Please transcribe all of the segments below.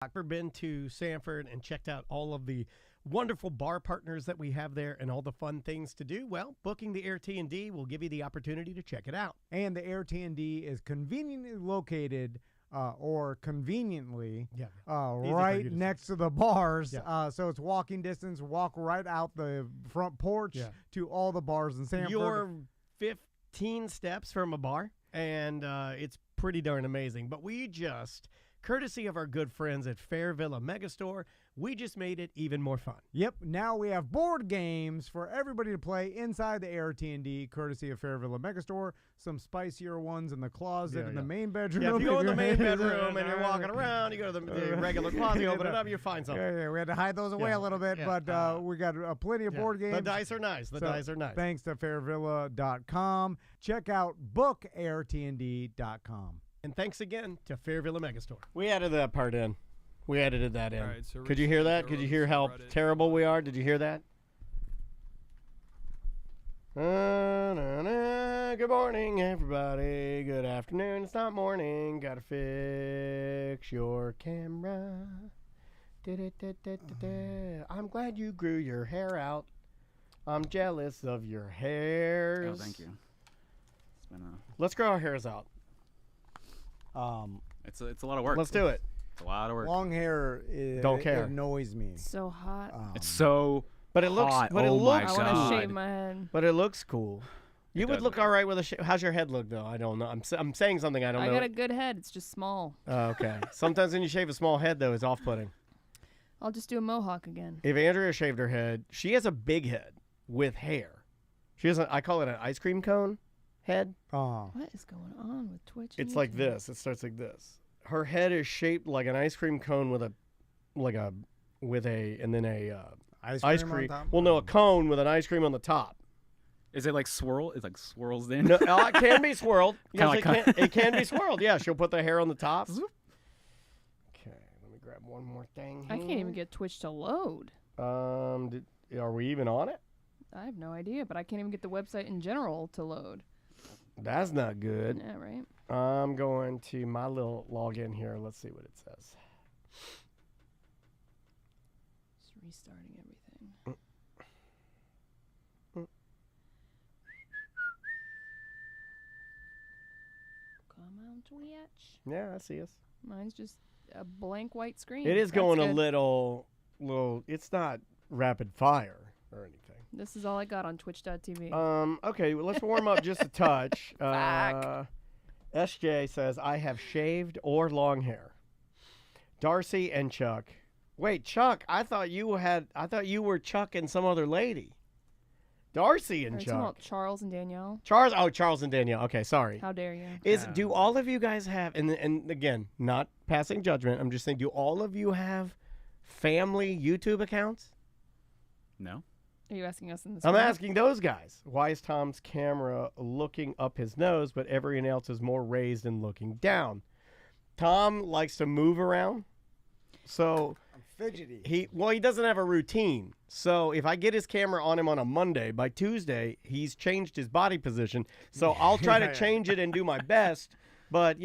Ever been to Sanford and checked out all of the wonderful bar partners that we have there and all the fun things to do? Well, booking the Air T&D will give you the opportunity to check it out. And the Air T&D is conveniently located right next to the bars. Yeah. So it's walking distance. Walk right out the front porch to all the bars in Sanford. You're 15 steps from a bar, and it's pretty darn amazing. But we just, courtesy of our good friends at Fairvilla Megastore, we just made it even more fun. Yep. Now we have board games for everybody to play inside the Air T&D, courtesy of Fairvilla Megastore. Some spicier ones in the closet in the main bedroom. Yeah, if you go in the main bedroom and you're walking around, you go to the regular closet, you open it up, you find something. Yeah, we had to hide those away a little bit, but we got plenty of board games. The dice are nice. The dice are nice. Thanks to fairvilla.com. Check out bookairtnd.com. And thanks again to Fairvilla Megastore. We added that part in. We edited that in. All right, so could you hear that? Could you hear how terrible we are? Did you hear that? Good morning, everybody. Good afternoon. It's not morning. Gotta fix your camera. I'm glad you grew your hair out. I'm jealous of your hairs. Oh, thank you. It's been Let's grow our hairs out. It's a lot of work. Let's do it. It's a lot of work. Long hair Don't care. annoys me. It's so hot. It's so But it looks hot. but it Oh my looks I want God. to shave my head. But it looks cool. You would does look look all right with a shave. How's your head look, though? I don't know. I'm saying something I don't I know. got a good head. It's just small. Oh, okay. Sometimes when you shave a small head, though, it's off-putting. I'll just do a mohawk again. If Andrea shaved her head, she has a big head with hair. She has I call it an ice cream cone head. Oh. What is going on with Twitch? It's and like YouTube? this. It starts like this. Her head is shaped like an ice cream cone with a ice cream. on top? Well, no, a cone with an ice cream on the top. Is it like swirl? It's like swirls then? No, it can be swirled. Yes, Kinda it can be swirled. Yeah, she'll put the hair on the top. Okay, let me grab one more thing here. I can't even get Twitch to load. Are we even on it? I have no idea, but I can't even get the website in general to load. That's not good. Yeah, right. I'm going to my little login here. Let's see what it says. Just restarting everything. Come on, Twitch. Yeah, I see us. Mine's just a blank white screen. It is That's going a good. little. It's not rapid fire or anything. This is all I got on twitch.tv. Okay, well, let's warm up just a touch. Fuck. SJ says, I have shaved or long hair. Darcy and Chuck. Wait, Chuck, I thought you were Chuck and some other lady. Darcy and Are you talking Chuck. about Charles and Danielle? Charles and Danielle. Okay, sorry. How dare you? Do all of you guys have, and again, not passing judgment, I'm just saying, do all of you have family YouTube accounts? No. Are you asking us in this I'm room? asking those guys. Why is Tom's camera looking up his nose, but everyone else is more raised and looking down? Tom likes to move around, so I'm fidgety. he doesn't have a routine. So if I get his camera on him on a Monday, by Tuesday he's changed his body position. So I'll try to change it and do my best, but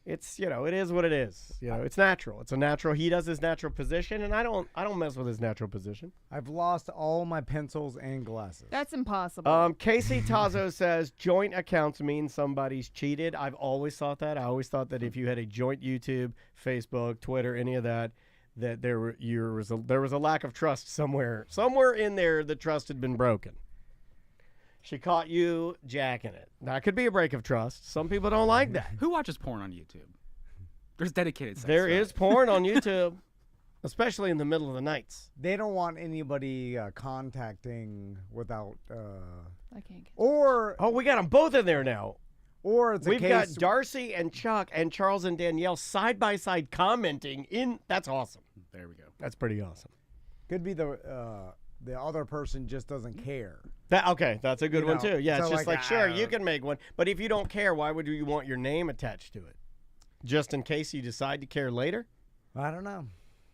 it's it is what it is. It's natural. It's a natural. He does his natural position, and I don't mess with his natural position. I've lost all my pencils and glasses. That's impossible. Casey Tazo says joint accounts mean somebody's cheated. I've always thought that. I always thought that if you had a joint YouTube, Facebook, Twitter, any of that, that there was a lack of trust somewhere. Somewhere in there, the trust had been broken. She caught you jacking it. That could be a break of trust. Some people don't like that. Who watches porn on YouTube? There's dedicated sex There sites. is porn on YouTube, especially in the middle of the nights. They don't want anybody contacting without I can't get or We got them both in there now. or it's a We've case got Darcy and Chuck and Charles and Danielle side by side commenting in. That's awesome. There we go. That's pretty awesome. could be the other person just doesn't care. That's a good one know, too. Yeah, so it's just like sure, you uh, can make one, but if you don't care, why would you want your name attached to it? Just in case you decide to care later? I don't know.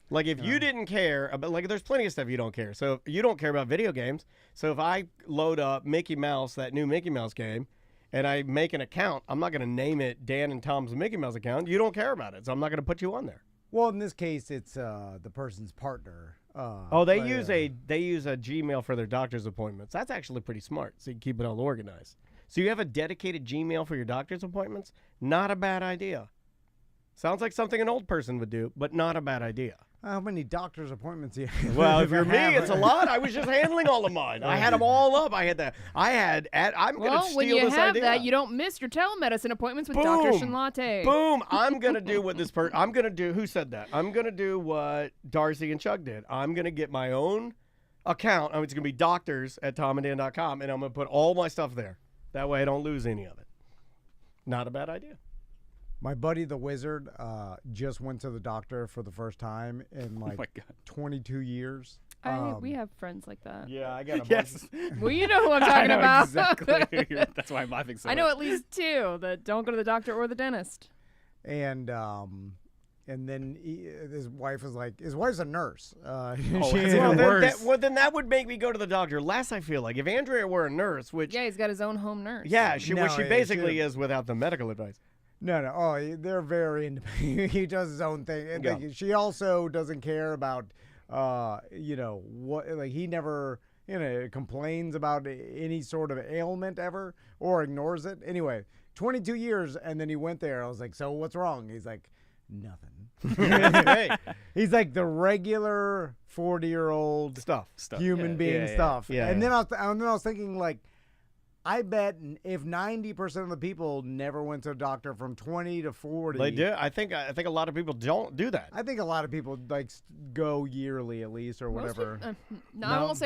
Like if you didn't care about, like there's plenty of stuff you don't care. So you don't care about video games. So if I load up Mickey Mouse, that new Mickey Mouse game, and I make an account, I'm not going to name it Dan and Tom's Mickey Mouse account. You don't care about it, so I'm not going to put you on there. Well, in this case, it's the person's partner. They but, use a Gmail for their doctor's appointments. That's actually pretty smart. So you can keep it all organized. So you have a dedicated Gmail for your doctor's appointments? Not a bad idea. Sounds like something an old person would do, but not a bad idea. How many doctor's appointments do you have? Well, if you're me, it's a lot. I was just handling all of mine. I had them all up. I'm going to steal when you this have idea. that, you don't miss your telemedicine appointments with Boom. Dr. Shinlatte. Boom. I'm going to do what this person, I'm going to do, who said that? I'm going to do what Darcy and Chuck did. I'm going to get my own account. It's going to be doctors@tomanddan.com, and I'm going to put all my stuff there. That way I don't lose any of it. Not a bad idea. My buddy the wizard just went to the doctor for the first time in Oh my God. 22 years. We have friends like that. Yeah, I got a bunch. Yes. Well, you know who I'm I talking know about. exactly. That's why I'm laughing so I know much. at least 2 that don't go to the doctor or the dentist. And then his wife is like, his wife's a nurse. that's she- even worse. Then that would make me go to the doctor less, I feel like. If Andrea were a nurse, which, Yeah, he's got his own home nurse. which she No, basically is without the medical advice. No. Oh, they're very independent. He does his own thing. And Yeah. she also doesn't care about, what, like he never, complains about any sort of ailment ever or ignores it. Anyway, 22 years. And then he went there. I was like, so what's wrong? He's like, nothing. Hey, He's like the regular 40-year-old stuff. human Yeah, being yeah, yeah. stuff. Yeah, and yeah. then I was thinking, like, I bet if 90% of the people never went to a doctor from 20 to 40, They do. I think a lot of people don't do that. I think a lot of people like go yearly at least or Most whatever. no, I won't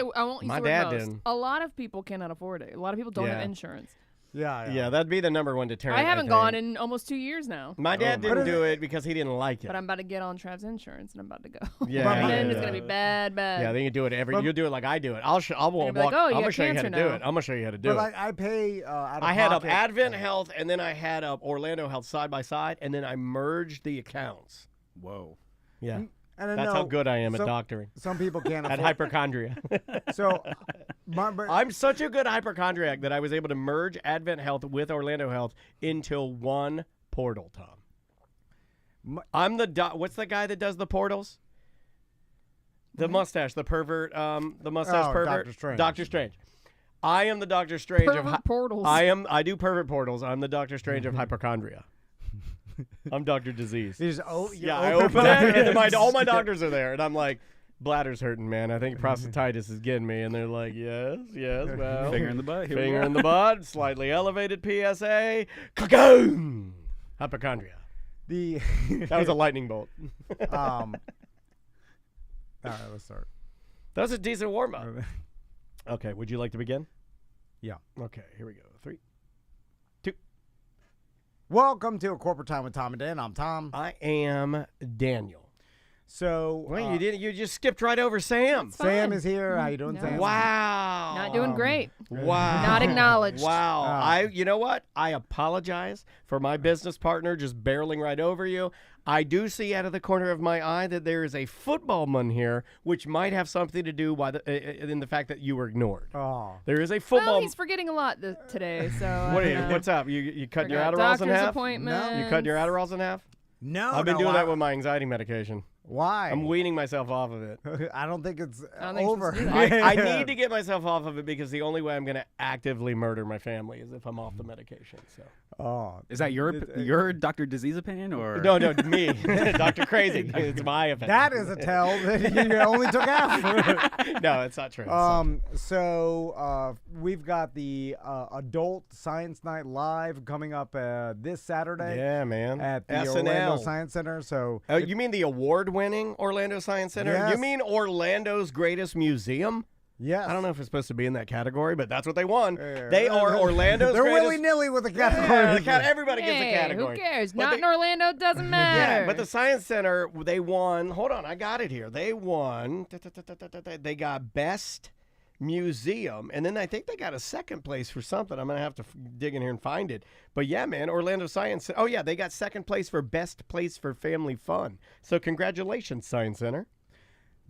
use My the word dad most. didn't. A lot of people cannot afford it. A lot of people don't Yeah. have insurance. Yeah. That'd be the number one deterrent. I haven't think. gone in almost 2 years now. My dad my- didn't do it because he didn't like it. But I'm about to get on Trav's insurance and I'm about to go. Yeah, and yeah, it's gonna be bad. Yeah, then you do it But- you do it like I do it. I'll You'll be like, oh, you I'm gonna got show you how to cancer do now. it. I'm gonna show you how to do But it. I pay out of I had up pocket. Advent Health and then I had up Orlando Health side by side, and then I merged the accounts. Whoa. Yeah, And I that's know how good I am at some- doctoring. Some people can't At afford hypochondria. So, I'm such a good hypochondriac that I was able to merge Advent Health with Orlando Health into one portal, Tom. I'm the what's the guy that does the portals? The mustache, the pervert, the mustache Oh, pervert. Dr. Strange. Dr. Strange. I am the Doctor Strange of Pervert portals. I do pervert portals. I'm the Doctor Strange of hypochondria. I'm Dr. Disease. you just, I open that, and then all my doctors are there, and I'm like, bladder's hurting, man. I think prostatitis is getting me, and they're like, yes, well, Finger in the butt. Here we finger are. in the butt, slightly elevated PSA, Cagoon! Hypochondria. the That was a lightning bolt. all right, let's start. That was a decent warm up. Okay, would you like to begin? Yeah. Okay, here we go. 3. Welcome to A Corporate Time with Tom and Dan. I'm Tom. I am Daniel. So, Well, you just skipped right over Sam. It's Sam fine. is here. How you doing, No. Sam? Wow. Not doing great. Wow. Not acknowledged. Wow. You know what? I apologize for my business partner just barreling right over you. I do see out of the corner of my eye that there is a footballman here, which might have something to do in the fact that you were ignored. Oh. There is a football. Well, he's forgetting a lot today, so. What's up? You cutting your Forgot Adderalls in doctor's half? appointments. You cutting your Adderalls in half? No, I've been no, doing that with my anxiety medication. Why? I'm weaning myself off of it. I don't think it's I don't think you're over. supposed to do I need to get myself off of it because the only way I'm going to actively murder my family is if I'm off the medication. So Oh, Is that your Dr. Disease opinion or? no, me, Dr. Crazy. It's my opinion. that is a tell that you only took half. No, it's not true. It's not true. So we've got the Adult Science Night Live coming up this Saturday Yeah, man. at the SNL. Orlando Science Center. So Oh, you mean the award-winning Orlando Science Center? Yes. You mean Orlando's greatest museum? yes, I don't know if it's supposed to be in that category, but that's what they won. Yeah. They are Orlando's They're greatest. willy-nilly with the Yeah, categories. everybody gets a Hey, category. who cares? But Not they- in Orlando, it doesn't matter. Yeah, but the Science Center, they won. Hold on, I got it here. They won. They got Best Museum, and then I think they got a second place for something. I'm going to have to dig in here and find it. But yeah, man, Orlando Science. Oh, yeah, they got second place for Best Place for Family Fun. So congratulations, Science Center.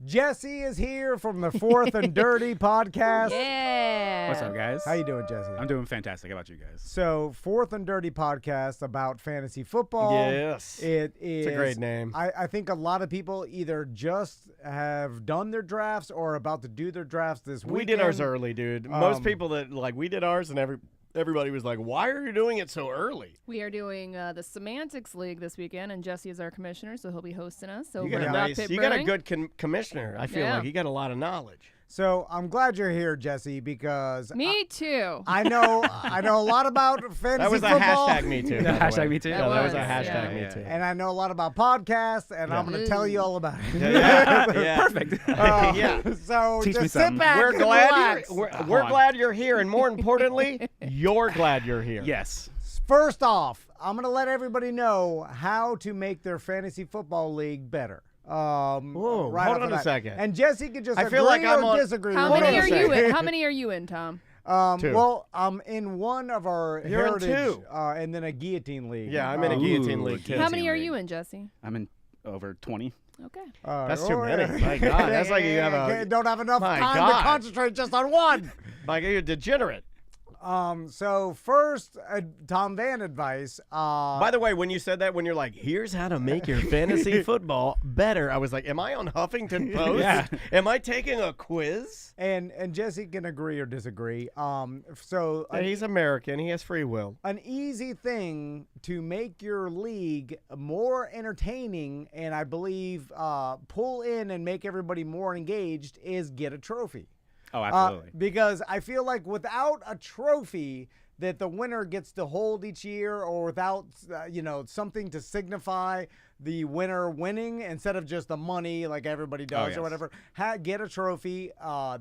Jesse is here from the Fourth and Dirty podcast. Yeah. What's up, guys? How you doing, Jesse? I'm doing fantastic. How about you guys? So, Fourth and Dirty podcast about fantasy football. Yes. It is. It's a great name. I think a lot of people either just have done their drafts or are about to do their drafts this weekend. We did ours early, dude. Most people that we did ours, and everybody was like, "Why are you doing it so early?" We are doing the Semantics League this weekend, and Jesse is our commissioner, so he'll be hosting us. So You got a good commissioner. I feel like you got a lot of knowledge. So I'm glad you're here, Jesse, because Me too. I know a lot about fantasy That was a football. hashtag me too. by the Hashtag way. me too? Yeah, that was a That was, hashtag yeah. me too. And I know a lot about podcasts, and I'm going to tell you all about it. Yeah. Perfect. Yeah. So Teach me just sit something. back We're and glad relax. we're glad you're here, and more importantly, you're glad you're here. Yes. First off, I'm going to let everybody know how to make their fantasy football league better. Whoa, right hold off on the a bat. second. And Jesse can just I agree feel like I'm or on- disagree. How with many me. are second. you in? How many are you in, Tom? Two. Well, I'm in one of our You're in heritage, two. and then a guillotine league. Yeah, I'm in a guillotine league too. Guillotine How many are league. you in, Jesse? I'm in over 20. Okay. That's too many. My God, that's like you have a don't have enough My time God. to concentrate just on one. like you're a degenerate. So first, Tom Van advice. By the way, when you said that, when you're like, "Here's how to make your fantasy football better," I was like, "Am I on Huffington Post? Yeah. Am I taking a quiz?" and Jesse can agree or disagree. So Yeah, he's American. He has free will. an easy thing to make your league more entertaining and I believe pull in and make everybody more engaged is get a trophy. Oh, absolutely. Because I feel like without a trophy that the winner gets to hold each year, or without something to signify the winner winning instead of just the money like everybody does yes. or whatever, get a trophy.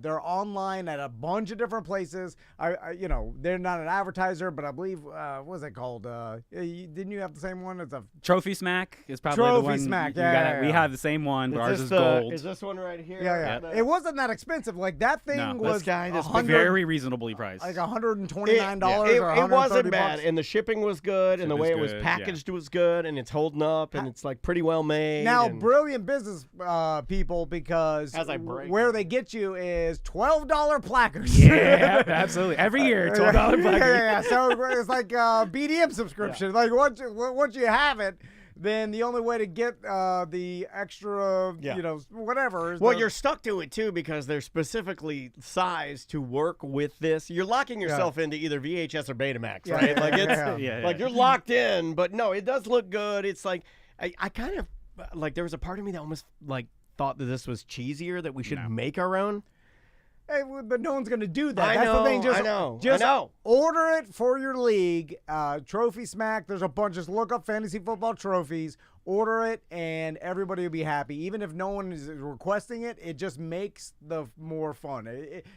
They're online at a bunch of different places. They're not an advertiser, but I believe what was it called? Didn't you have the same one? It's a Trophy Smack is probably Trophy the one. Smack, You yeah, got yeah, it. We yeah. have the same one, but ours is this gold. Is this one right here? yeah. The- It wasn't that expensive. Like that thing No. was This guy, this $100 Very reasonably priced. like $129 It or $130. wasn't bad, and the shipping was good, and the Shipping's way it was good, packaged was good, and it's holding up, and it's like pretty well made. Now, and brilliant business people, because As I break where it. they get you is $12 placards. yeah, absolutely. Every year, $12 yeah, plaque. yeah. So it's like BDM subscription. Like once you have it, then the only way to get the extra, whatever. Is Well, the- you're stuck to it too because they're specifically sized to work with this. You're locking yourself into either VHS or Betamax, Yeah, right? yeah, Like it's yeah. Yeah, like you're locked in, but no, it does look good. It's like I kind of like there was a part of me that almost like thought that this was cheesier, that we should No. make our own. Hey, but no one's going to do that. I That's know, the thing. Just, I know, Just I know. order it for your league. Trophy Smack. There's a bunch. Just look up fantasy football trophies. Order it, and everybody will be happy. Even if no one is requesting it, it just makes the more fun.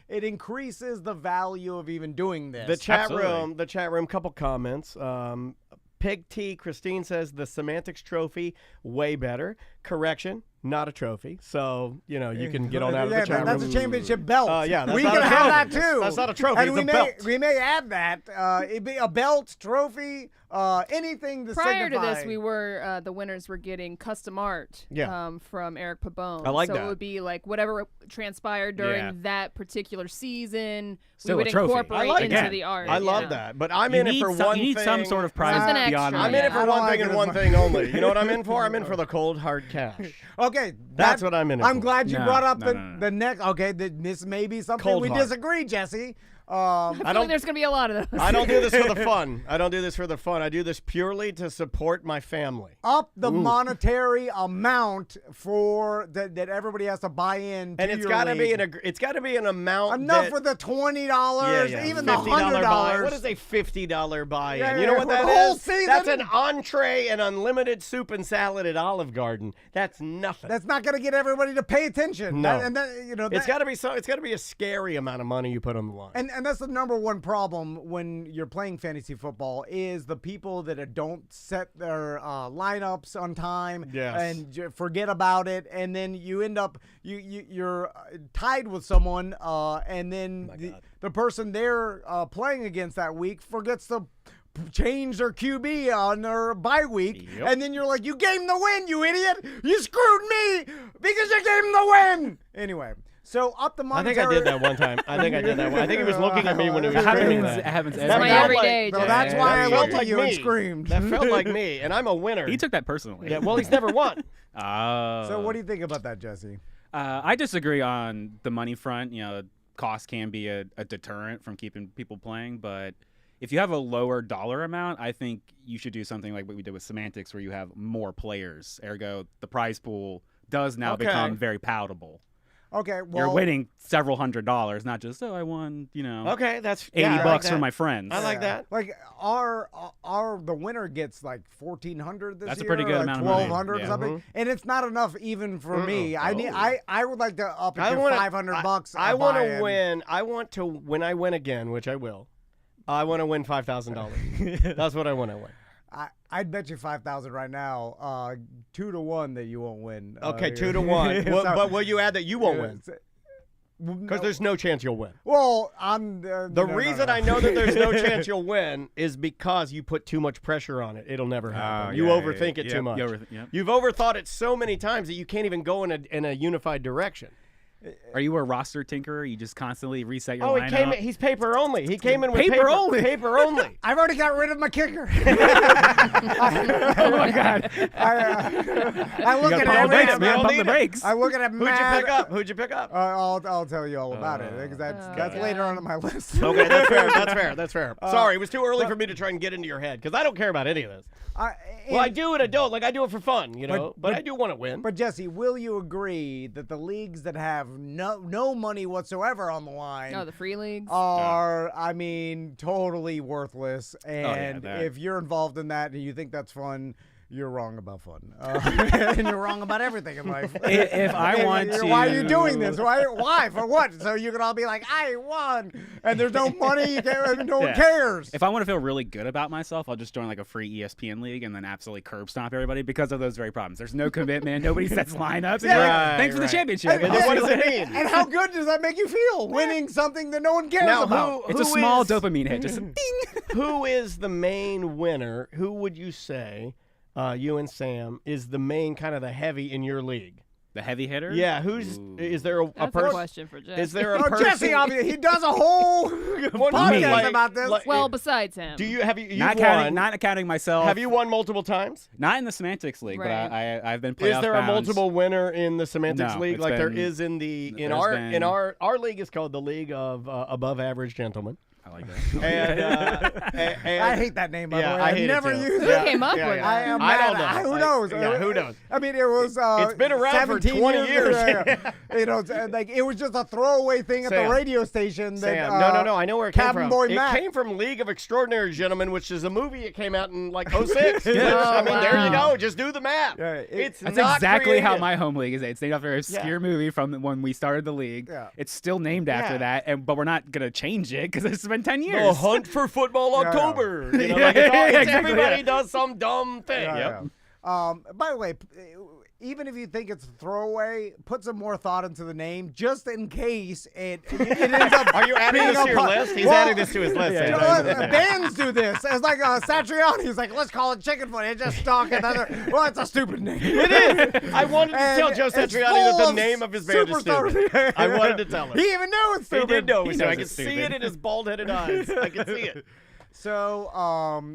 It increases the value of even doing this. The chat Absolutely. room, couple comments. Pig T Christine says the Semantics Trophy way better. Correction, not a trophy. So you can get on out of the chat That's room. a championship belt. Yeah, that's we not can a have that trophy. too. That's not a trophy, And it's we a may belt. we may add that. It'd be a belt, trophy, anything to Prior to signify. this, we were the winners were getting custom art from Eric Pabon. I like so that. it would be like whatever transpired during Yeah. that particular season, Still we a would trophy. incorporate I like into that. the art. I love yeah. that. But I'm You in it need for some, one you need thing. some sort of prize Something beyond extra, money. I'm in it Yeah. for I don't one like thing it and as one much. thing only. You know what I'm in for? I'm in for the cold hard cash. Okay, That's what I'm in it I'm for. glad you No, brought up no. the next. Okay, this may be something Cold we hard. disagree, Jesse. I feel don't- like there's gonna be a lot of those. I don't do this for the fun. I do this purely to support my family. Up the monetary amount for that everybody has to buy in, to And it's your got to be league. it's got to be an amount enough that, for the $20, even the $50 $100. buy. What is a $50 buy-in? Yeah, You know yeah, what for that the whole is? season? That's an entree and unlimited soup and salad at Olive Garden. That's nothing. That's not going to get everybody to pay attention. No. It's It's got to be It's got to be a scary amount of money you put on the line. And that's the number one problem when you're playing fantasy football is the people that don't set their lineups on time and forget about it, and then you end up you're tied with someone, and then the person they're playing against that week forgets to change their QB on their bye week, and then you're like, you gave them the win, you idiot! You screwed me because you gave him the win. Anyway, so up the I monetary. think I did that one time. I think he was looking at me when he was It screaming happens, that. it happens It's every my day. everyday So joke. that's why I that felt looked at like you me. and screamed. That felt like me, and I'm a winner. He took that personally. Yeah, well, he's never won. So what do you think about that, Jesse? I disagree on the money front. Cost can be a deterrent from keeping people playing, but if you have a lower dollar amount, I think you should do something like what we did with semantics, where you have more players. Ergo, the prize pool does now become very palatable. Okay, well, You're winning several $100s, not just I won, Okay, that's $80 for my friends. I like that. Like the winner gets like 1,400 this year. That's a pretty good like amount of money. 1,200 or Yeah. something, and it's not enough even for me. I would like to up it I to wanna- $500. I want to buy-in. win. I want to when I win again, which I will. I want to win $5,000. That's what I want to win. I'd bet you 5,000 right now. 2-1 that you won't win. Okay, 2-1. But will you add that you won't win? Because Because there's no chance you'll win. Well, I'm The reason I know that there's no chance you'll win is because you put too much pressure on it. It'll never happen. You overthink it too much. You've overthought it so many times that you can't even go in a unified direction. Are you a roster tinkerer? You just constantly reset your Oh, lineup? he's paper only. He came in with Paper only? Paper only. I've already got rid of my kicker. Oh my God! I look You at gotta pump the brakes, it, man. don't Pump need the it. brakes. I look at it. Who'd you pick up? I'll tell you all about it because that's later on my list. Okay, that's fair. That's fair. Sorry, it was too early for me to try and get into your head because I don't care about any of this. Well, I do and I don't. Like, I do it for fun, but I do want to win. But Jesse, will you agree that the leagues that have no money whatsoever on the line Oh, the free leagues. are, I mean, totally worthless? And that. if you're involved in that and you think that's fun, you're wrong about fun. And you're wrong about everything in life. If I want to, Why are you doing this? Why? For what? So you can all be like, I won, and there's no money. No one cares. If I want to feel really good about myself, I'll just join like a free ESPN league and then absolutely curb stomp everybody because of those very problems. There's no commitment. Nobody sets lineups. And you're like, thanks for the championship. And then what does it mean? And how good does that make you feel? Winning something that no one cares about. It's a small dopamine hit. Just a ding. Who is the main winner? Who would you say, you and Sam, is the main kind of the heavy in your league? The heavy hitter? Yeah, is there a That's a person? question for Jesse. Is there a Oh, person? Jesse, obviously, he does a whole podcast about this. well, besides him. Do you have you Not won? counting myself. Have you won multiple times? Not in the semantics league, Right. but I've been playoff Is there a bound. multiple winner in the semantics No, league it's like there been- is in the in there's our league is called the League of Above Average Gentlemen. I like that. And I hate that name, by yeah, the way. I I've hate it never too. used Who it. came up with yeah. that? I am I mad don't at- know. Who knows? Yeah, who knows? I mean, it was. It's been around for 17 20 years. Yeah. Like it was just a throwaway thing at the Sam. radio station. That, Sam, no, I know where it came Cabin from. Boy It Matt. came from League of Extraordinary Gentlemen, which is a movie. It came out in like 06. Yeah. I mean, there you wow. go. Just do the math. Yeah, It's That's not exactly how creative. my home league is. It's named after a obscure movie from when we started the league. Yeah. It's still named after Yeah. that, but we're not gonna change it because it's been 10 years. The Hunt for Football Yeah. October. You know, Yeah, like it's exactly, everybody yeah. does some dumb thing. Yeah. By the way, even if you think it's a throwaway, put some more thought into the name just in case it ends up. Are you adding being this a to your pun. list? He's Well, adding this to his list. Yeah, Sam. yeah. Bands do this. It's like Satriani. He's like, let's call it chicken foot. It just stuck. Well, it's a stupid name. It is. I wanted to And tell Joe it's Satriani full that the of name of his band is superstars. stupid. I wanted to tell him. He even knew it's He stupid. did know. He So I knows could it's see stupid. it in his bald-headed eyes. I could see it. So,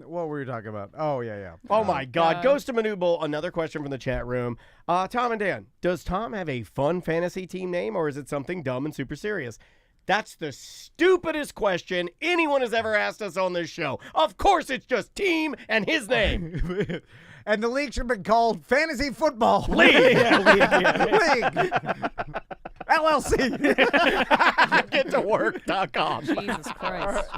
what were you talking about? Oh, yeah. Oh my God! God. Goes to Manubal. Another question from the chat room. Tom and Dan, does Tom have a fun fantasy team name, or is it something dumb and super serious? That's the stupidest question anyone has ever asked us on this show. Of course, it's just team and his name. And the league should have been called Fantasy Football League. League. LLC. GetToWork.com. Jesus Christ.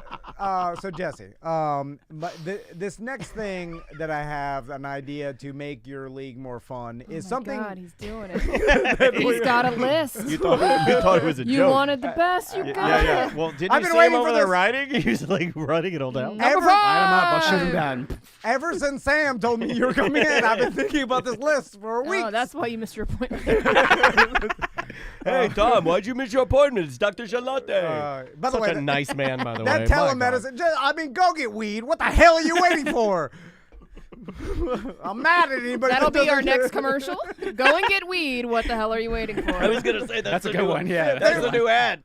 So Jesse, but this next thing that I have an idea to make your league more fun is something. God, he's doing it. He's got a list. You thought it was a You joke. wanted the best. You got Yeah. it. Well, did I've you been see him waiting over for there this. writing? He's like writing it all down. Number Line him up. I'll shoot him five. down. Ever since Sam told me you were coming in, I've been thinking about this list for a week. Oh, that's why you missed your appointment. Hey, Tom, why'd you miss your appointment? It's Dr. Charlotte. By the Such way, a nice man, by the way. that My God. telemedicine. Go get weed. What the hell are you waiting for? I'm mad at anybody. That'll that be our doesn't- next commercial. Go and get weed. What the hell are you waiting for? I was gonna say That's a the good new one. Yeah, That's the new ad.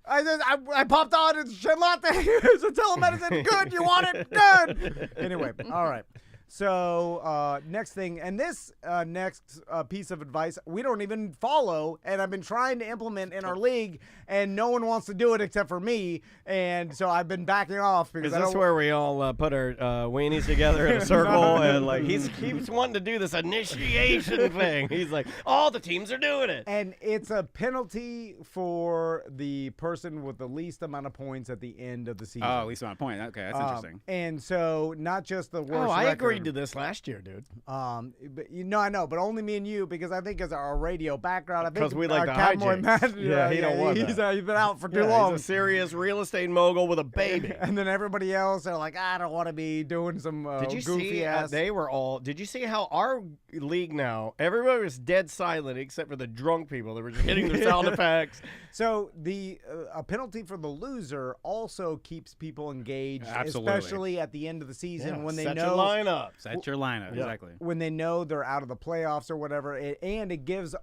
I popped on. It's shit latte. It's a telemedicine. Good. You want it? Good. Anyway, all right. So next thing, and this next piece of advice we don't even follow, and I've been trying to implement in our league, and no one wants to do it except for me, and so I've been backing off because Is I this don't. where we all put our weenies together in a circle and like he keeps wanting to do this initiation thing? He's like, all the teams are doing it. And it's a penalty for the person with the least amount of points at the end of the season. Oh, at least on a point. Okay, that's interesting. And so not just the worst. I record, agreed to this last year, dude. But I know, but only me and you, because I think as our radio background, I think 'Cause we like the Cowboy hijinks. Matt, Yeah, he don't want he's, that. he's been out for too Yeah, long. he's a serious real estate mogul with a baby. And then everybody else are like, I don't want to be doing some Did you goofy see? ass. They were all. Did you see how our league now? Everybody was dead silent except for the drunk people that were just hitting their sound effects. So the a penalty for the loser also keeps people engaged, Absolutely. especially at the end of the season Yeah, when they set know your lineup. Set your lineup. Yeah. Exactly. when they know they're out of the playoffs or whatever, and it gives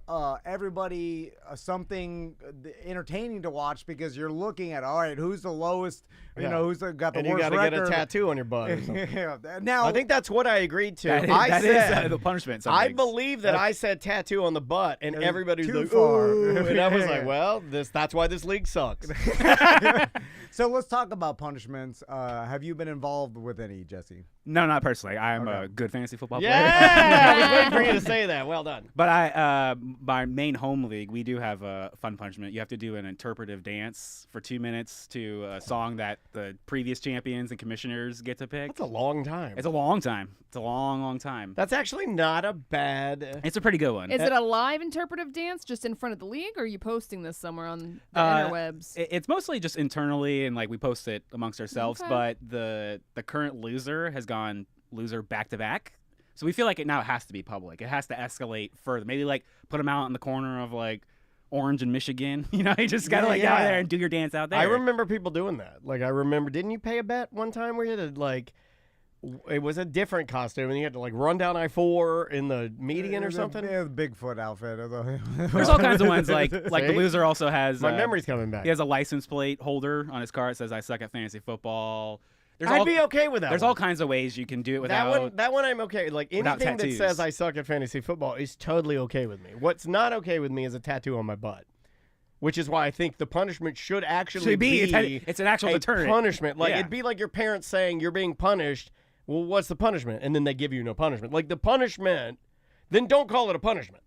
everybody something entertaining to watch because you're looking at, all right, who's the lowest, Yeah. who's got the And you worst got to record. get a tattoo on your butt or something. Yeah. Now I think that's what I agreed to. That is, I that is, said the punishment. some I things. believe that I said tattoo on the butt, and That's everybody was too like, far. "Ooh," and I was like, Yeah. "Well, that's why this league sucks." So let's talk about punishments. Have you been involved with any, Jesse? No, not personally. I am Okay. a good fantasy football player. Yeah, I was waiting for you to say that. Well done. But my main home league, we do have a fun punishment. You have to do an interpretive dance for 2 minutes to a song that the previous champions and commissioners get to pick. That's a long time. It's a long time. It's a long, long time. That's actually not a bad. It's a pretty good one. Is it a live interpretive dance just in front of the league, or are you posting this somewhere on the interwebs? It's mostly just internally, and like we post it amongst ourselves. Okay. But the current loser has gone loser back to back, so we feel like it now has to be public. It has to escalate further. Maybe like put them out in the corner of like Orange and Michigan. You know, you just gotta Yeah, get out yeah. there and do your dance out there. I remember people doing that. Like I remember, didn't you pay a bet one time where you had to like? It was a different costume, and you had to like run down I-4 in the median or something. Yeah, the Bigfoot outfit. There's all kinds of ones like the See? loser also has My memory's coming back. He has a license plate holder on his car that says "I suck at fantasy football." I'd be okay with that. There's one. all kinds of ways you can do it without. That one I'm okay. Like without anything that tattoos. says I suck at fantasy football is totally okay with me. What's not okay with me is a tattoo on my butt, which is why I think the punishment should actually Should be it's an actual a deterrent. punishment. Like Yeah. it'd be like your parents saying you're being punished. Well, what's the punishment? And then they give you no punishment. Like the punishment, then don't call it a punishment.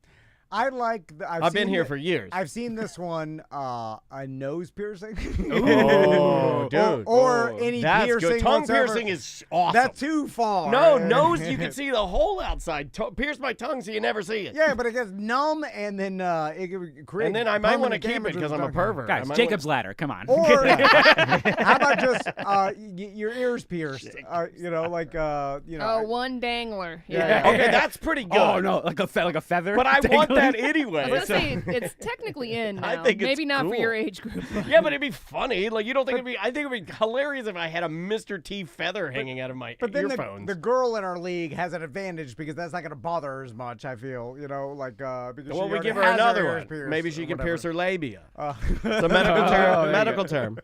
I like. I've been here for years. I've seen this one, a nose piercing. Oh, dude. Or any That's piercing. good. Tongue whatsoever. piercing is awesome. That's too far. No, nose, you can see the hole outside. Pierce my tongue so you never see it. Yeah, but it gets numb, and then it could create. And then I might want to permanent keep it damage because with I'm a the tongue. pervert. I Guys, might Jacob's ladder. Come on. Or how about just your ears pierced? Like Oh, one dangler. Yeah. Okay, that's pretty good. Oh no, like a feather. But I want dangling. that I anyway. was so- gonna say it's technically in now. I think it's Maybe not for cool. your age group. Yeah, but it'd be funny. Like you don't think it'd be? I think it'd be hilarious if I had a Mr. T feather hanging out of my But then earphones. the girl in our league has an advantage because that's not going to bother her as much. I feel, because well, she we give her already has another ears one. pierced Maybe or she can whatever. pierce her labia. Uh, It's a medical term. there you medical go. term.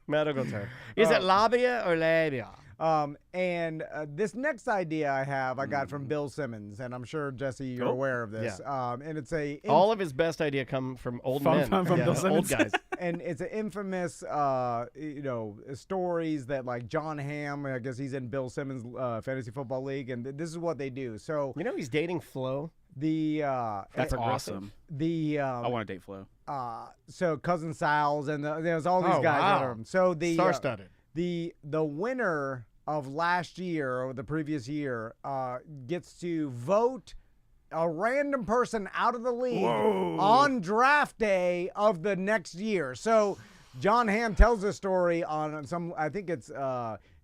Medical term. Is it labia or labia? And this next idea I have, I got from Bill Simmons, and I'm sure Jesse, you're Oh, aware of this. And it's All of his best idea come from old From- men. from Bill old Simmons. guys. and it's an infamous, stories that like John Hamm, I guess he's in Bill Simmons' fantasy football league, and this is what they do. So You know he's dating Flo. the That's Aggressive. awesome. the I want to date Flo. so Cousin Sal's and there's all these Oh, guys that wow. are so the Star-studded. the winner of last year or the previous year gets to vote a random person out of the league on draft day of the next year. So John Hamm tells this story on some, I think it's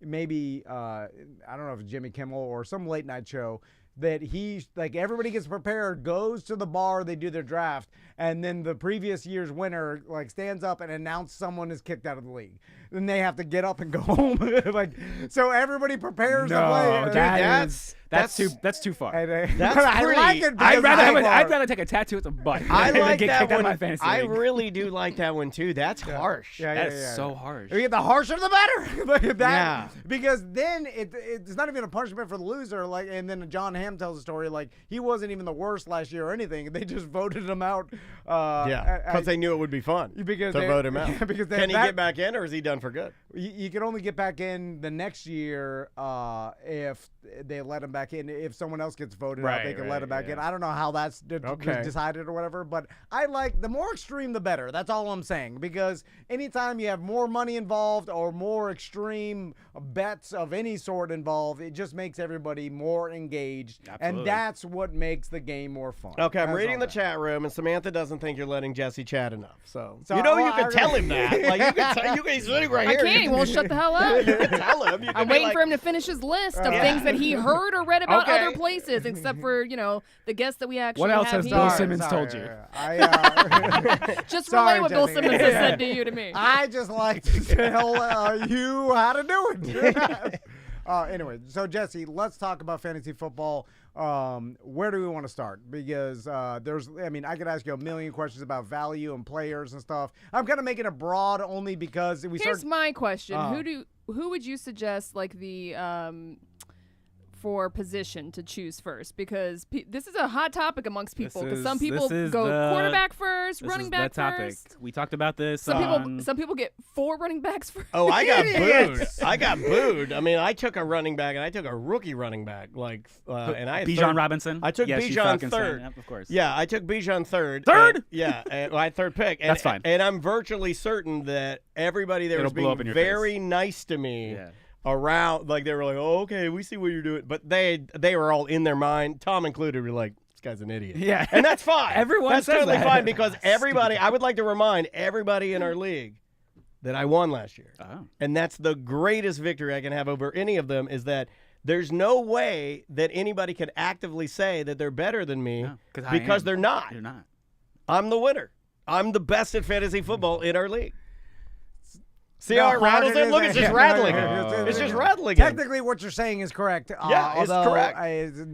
maybe, I don't know if it's Jimmy Kimmel or some late night show, that he, like, everybody gets prepared, goes to the bar, they do their draft, and then the previous year's winner, like, stands up and announces someone is kicked out of the league. Then they have to get up and go home. Like, so everybody prepares to play. No, Dude, that is That's too far. That's I pretty- like it I'd because I'd rather take a tattoo with a butt. I than like get that kicked out of one. my fantasy I league. really do like that one too. That's harsh. That is so harsh. The harsher the better. Look at that. Yeah. Because then it's not even a punishment for the loser. Like, and then John Hamm tells a story like he wasn't even the worst last year or anything. They just voted him out. Because they knew it would be fun Because to they- vote him out. because Can he get back in, or is he done for good? You can only get back in the next year if they let him back in. If someone else gets voted out, they can let him back in. I don't know how that's decided or whatever, but I like the more extreme the better. That's all I'm saying. Because anytime you have more money involved or more extreme bets of any sort involved, it just makes everybody more engaged. Absolutely. And that's what makes the game more fun. Okay, I'm That's reading all the that. chat room, and Samantha doesn't think you're letting Jesse chat enough. So So, you know well, you can I tell really- him that. Like you can he's sitting right I here. can't. He won't shut the hell up. You can tell him. You can I'm be waiting like, for him to finish his list of Yeah. things that he heard or read about Okay. other places, except for the guests that we actually What else have has here. Bill Simmons told you? Just Sorry, relay what Bill Jesse. Simmons has said to you to me. I just like to tell you how to do it. Anyway, so Jesse, let's talk about fantasy football. Where do we want to start? Because I could ask you a million questions about value and players and stuff. I'm kind of making it broad only because Here's my question: Who would you suggest like the for position to choose first? Because this is a hot topic amongst people. Because some people go quarterback first, running back first. We talked about this. Some people get 4 running backs first. Oh, I got booed. I got booed. I mean, I took a running back, and I took a rookie running back. And I had Bijan Robinson. I took Yes, you Bijan fucking third. said, yep, of course. Yeah, I took Bijan third. Third? I had third pick. And, That's fine. And I'm virtually certain that everybody there was It'll blow up in being your very face. nice to me. Yeah. Around, like they were like, oh, okay, we see what you're doing, but they were all in their mind, Tom included, were like, this guy's an idiot. Yeah. And that's fine. Everyone that's says totally that. fine because everybody. I would like to remind everybody in our league that I won last year, and that's the greatest victory I can have over any of them. Is that there's no way that anybody could actively say that they're better than me because they're not. You're not. I'm the winner. I'm the best at fantasy football in our league. See how it rattles it? Look, it's just rattling. It's just rattling. Technically, what you're saying is correct. Yeah, it's correct.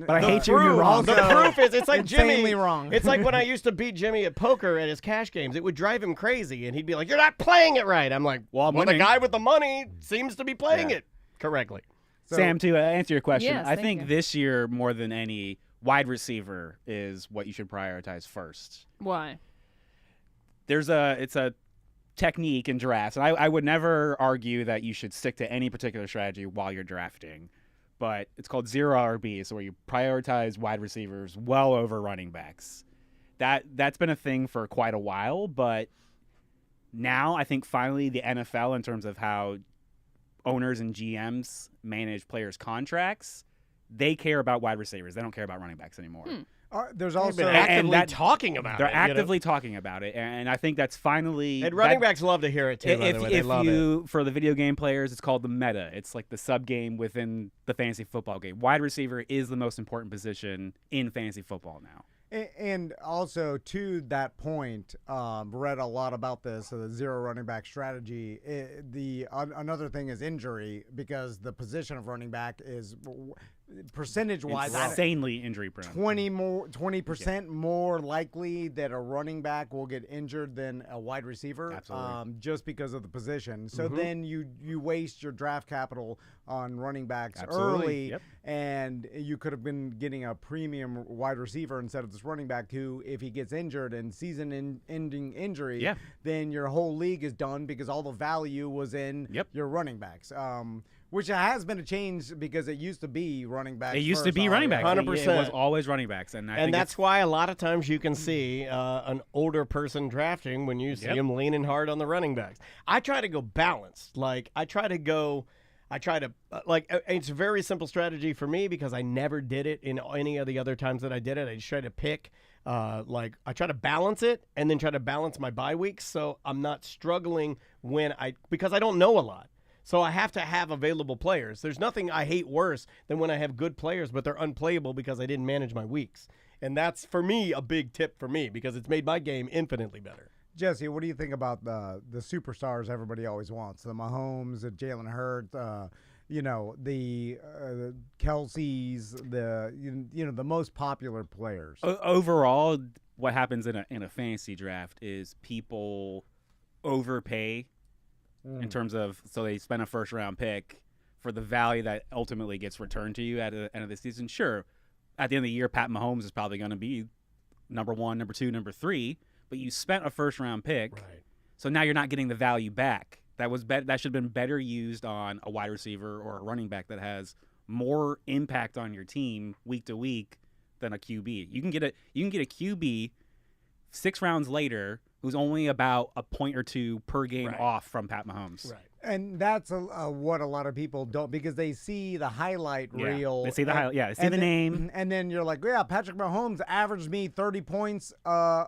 But I hate you. You're wrong. The proof is, it's like insanely Jimmy. wrong. It's like when I used to beat Jimmy at poker at his cash games. It would drive him crazy, and he'd be like, "You're not playing it right." I'm like, Well, I'm the winning." guy with the money seems to be playing it correctly." Sam, to answer your question, Yes, I thank think you. this year more than any, wide receiver is what you should prioritize first. Why? It's a technique in drafts, and I would never argue that you should stick to any particular strategy while you're drafting, but it's called zero RB, so where you prioritize wide receivers well over running backs. That's been a thing for quite a while, but now I think finally the NFL, in terms of how owners and GMs manage players' contracts, they care about wide receivers. They don't care about running backs anymore. There's They've also been actively talking about They're it. actively talking about it, and I think that's finally. And running backs love to hear it too. By the way, they love it. For the video game players, it's called the meta. It's like the sub game within the fantasy football game. Wide receiver is the most important position in fantasy football now. And also to that point, read a lot about this, the zero running back strategy. Another thing is injury, because the position of running back is percentage-wise Insanely injury prone. 20% more likely that a running back will get injured than a wide receiver. Absolutely. Just because of the position. So then you waste your draft capital on running backs early, and you could have been getting a premium wide receiver instead of this running back who, if he gets injured and season-ending injury, then your whole league is done because all the value was in your running backs. Which has been a change because it used to be running backs. It used to be running backs. 100%. It was always running backs, and that's why a lot of times you can see an older person drafting when you see him leaning hard on the running backs. I try to go balanced. Like it's a very simple strategy for me because I never did it in any of the other times that I did it. I just try to pick, I try to balance it and then try to balance my bye weeks so I'm not struggling because I don't know a lot. So I have to have available players. There's nothing I hate worse than when I have good players, but they're unplayable because I didn't manage my weeks. And that's, for me, a big tip for me because it's made my game infinitely better. Jesse, what do you think about the superstars everybody always wants? The Mahomes, the Jalen Hurts, the Kelseys, the most popular players. Overall, what happens in a fantasy draft is people overpay in terms of, so they spend a first round pick for the value that ultimately gets returned to you at the end of the season. Sure, at the end of the year, Pat Mahomes is probably going to be number 1, number 2, number 3, but you spent a first round pick, Right. so now you're not getting the value back. That should have been better used on a wide receiver or a running back that has more impact on your team week to week than a QB. You can get a QB 6 rounds later who's only about a point or two per game off from Pat Mahomes. Right. And that's what a lot of people don't, because they see the highlight reel. They see the highlight. Yeah, they see the name. And then you're like, yeah, Patrick Mahomes averaged me 30 points a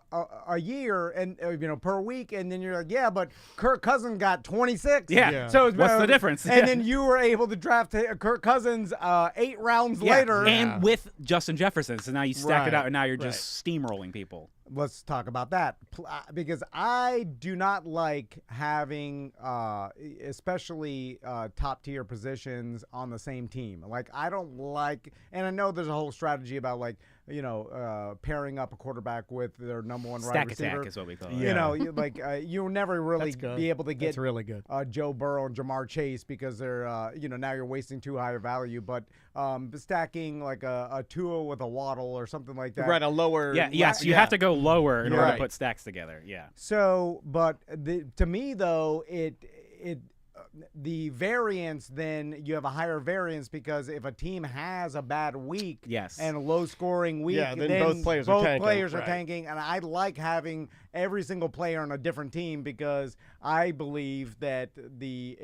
year and per week. And then you're like, yeah, but Kirk Cousins got 26. Yeah. So what's the difference? And then you were able to draft Kirk Cousins 8 rounds later. And with Justin Jefferson. So now you stack it Right. out, and now you're just steamrolling people. Let's talk about that, because I do not like having, especially top tier positions on the same team. Like, I don't like, and I know there's a whole strategy about pairing up a quarterback with their number 1 Stack wide receiver. attack is what we call it. Yeah. You'll never really That's good. be able to get That's really good. Joe Burrow and Jamar Chase, because they're, now you're wasting too high a value. But stacking like a Tua with a Waddle or something like that. Right, a lower. Yes, you have to go lower in order Right. to put stacks together. Yeah. So, but to me though, the variance, then you have a higher variance, because if a team has a bad week and a low scoring week, then both players are tanking. Right. tanking. And I like having every single player on a different team, because I believe that the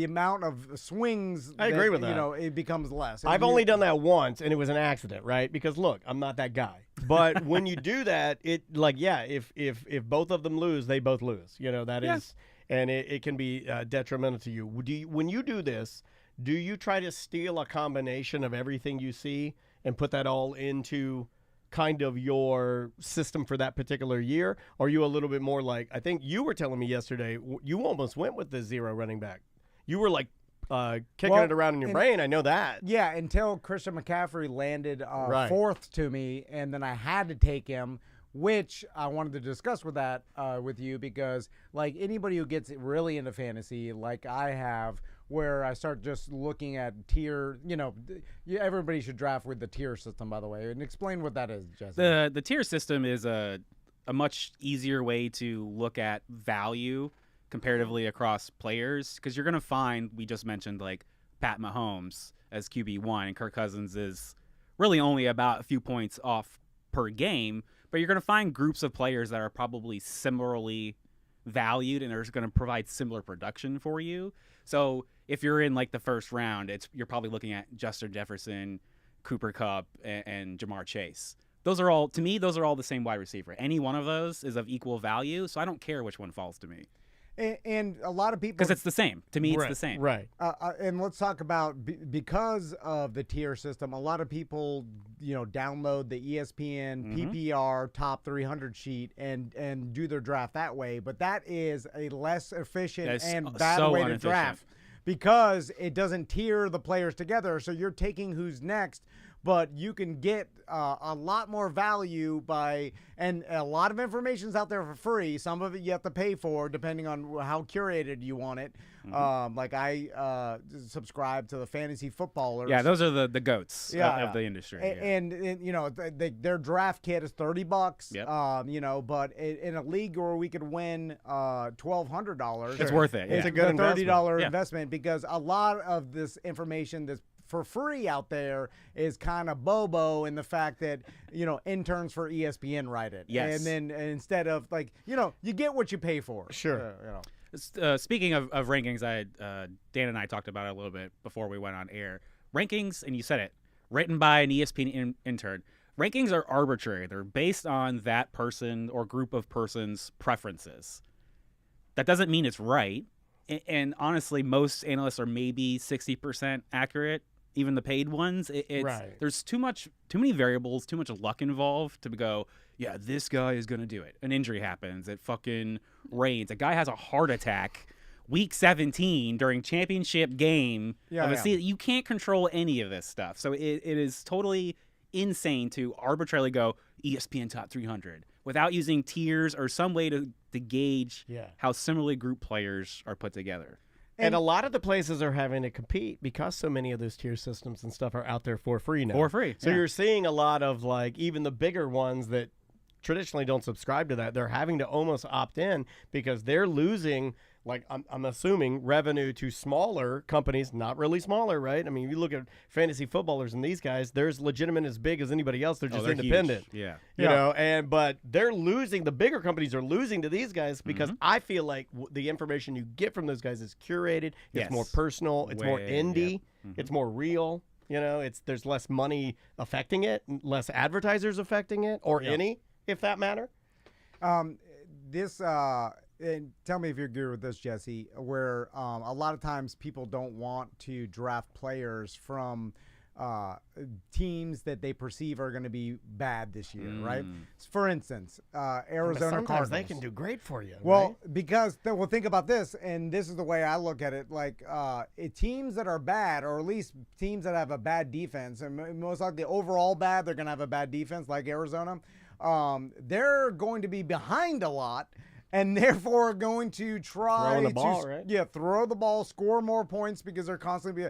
amount of swings, I agree with that. It becomes less. I've only done that once, and it was an accident, right? Because look, I'm not that guy. But when you do that, if both of them lose, they both lose. That is, and it can be detrimental to you. When you do this, do you try to steal a combination of everything you see and put that all into kind of your system for that particular year? Or are you a little bit more like, I think you were telling me yesterday, you almost went with the 0 running back. You were like kicking it around in your brain. I know that. Yeah, until Christian McCaffrey landed Right. 4th to me, and then I had to take him, which I wanted to discuss with you, because like anybody who gets really into fantasy, like I have, where I start just looking at tier, everybody should draft with the tier system, by the way, and explain what that is, Jesse. The tier system is a much easier way to look at value comparatively across players, because you're going to find, we just mentioned like Pat Mahomes as QB1, and Kirk Cousins is really only about a few points off per game, but you're going to find groups of players that are probably similarly valued and are going to provide similar production for you. So if you're in like the first round, you're probably looking at Justin Jefferson, Cooper Kupp, and Jamar Chase. Those are all the same wide receiver. Any one of those is of equal value, so I don't care which one falls to me. And a lot of people, because it's the same. To me, it's the same. Right. And let's talk about, because of the tier system, a lot of people, download the ESPN PPR top 300 sheet and do their draft that way. But that is a less efficient and bad way to draft, because it doesn't tier the players together. So you're taking who's next, but you can get a lot more value and a lot of information's out there for free. Some of it you have to pay for, depending on how curated you want it. Like I subscribe to the Fantasy Footballers. Yeah, those are the goats of the industry. And their draft kit is $30. Yep. But in a league where we could win $1,200, it's worth it. It's a good $30 investment, because a lot of this information that's for free out there is kind of bobo in the fact that, interns for ESPN write it. Yes. And then instead of you get what you pay for. Sure. Speaking of rankings, Dan and I talked about it a little bit before we went on air. Rankings, and you said it, written by an ESPN intern. Rankings are arbitrary. They're based on that person or group of persons' preferences. That doesn't mean it's right. And honestly, most analysts are maybe 60% accurate. Even the paid ones, there's too many variables, too much luck involved to go, yeah, this guy is going to do it. An injury happens. It fucking rains. A guy has a heart attack week 17 during championship game of a season. You can't control any of this stuff. So it is totally insane to arbitrarily go ESPN top 300 without using tiers or some way to gauge how similarly grouped players are put together. And a lot of the places are having to compete because so many of those tier systems and stuff are out there for free now. For free. So you're seeing a lot of, like, even the bigger ones that traditionally don't subscribe to that, they're having to almost opt in because they're losing, like, I'm assuming, revenue to smaller companies, not really smaller, right? I mean, you look at fantasy footballers and these guys, they're as legitimate as big as anybody else. They're just independent. Huge. Yeah. You know, but they're losing, the bigger companies are losing to these guys because I feel like the information you get from those guys is curated, it's more personal, it's more indie, it's more real. You know, there's less money affecting it, less advertisers affecting it, or any, if that matter. And tell me if you agree with this, Jesse, where a lot of times people don't want to draft players from teams that they perceive are going to be bad this year, right? For instance, Arizona Cardinals. They can do great for you. Well, because think about this, and this is the way I look at it. Like teams that are bad, or at least teams that have a bad defense, and most likely overall bad, they're going to have a bad defense, like Arizona. They're going to be behind a lot. And therefore going to try throw the ball, right? Yeah, throw the ball, score more points because they're constantly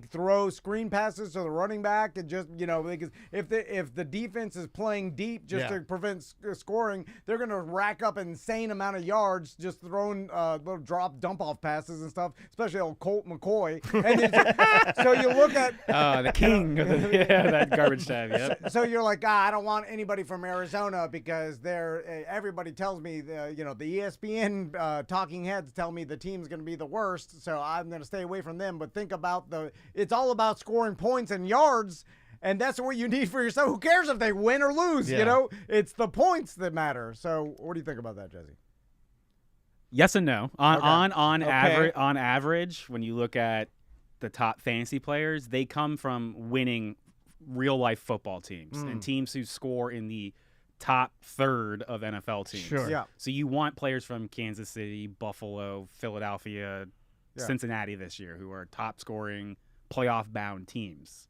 throw screen passes to the running back, and just because if the defense is playing deep just to prevent scoring, they're going to rack up an insane amount of yards just throwing little dump off passes and stuff, especially old Colt McCoy. And so you look at the king of that garbage time. Yep. So you're like, I don't want anybody from Arizona because everybody tells me the ESPN talking heads tell me the team's going to be the worst, so I'm going to stay away from them. But think about it's all about scoring points and yards, and that's what you need for yourself. Who cares if they win or lose? It's the points that matter. So what do you think about that, Jesse? Yes and no. On average, when you look at the top fantasy players, they come from winning real life football teams and teams who score in the top third of NFL teams. Sure. Yeah. So you want players from Kansas City, Buffalo, Philadelphia, Cincinnati this year who are top scoring, playoff bound teams.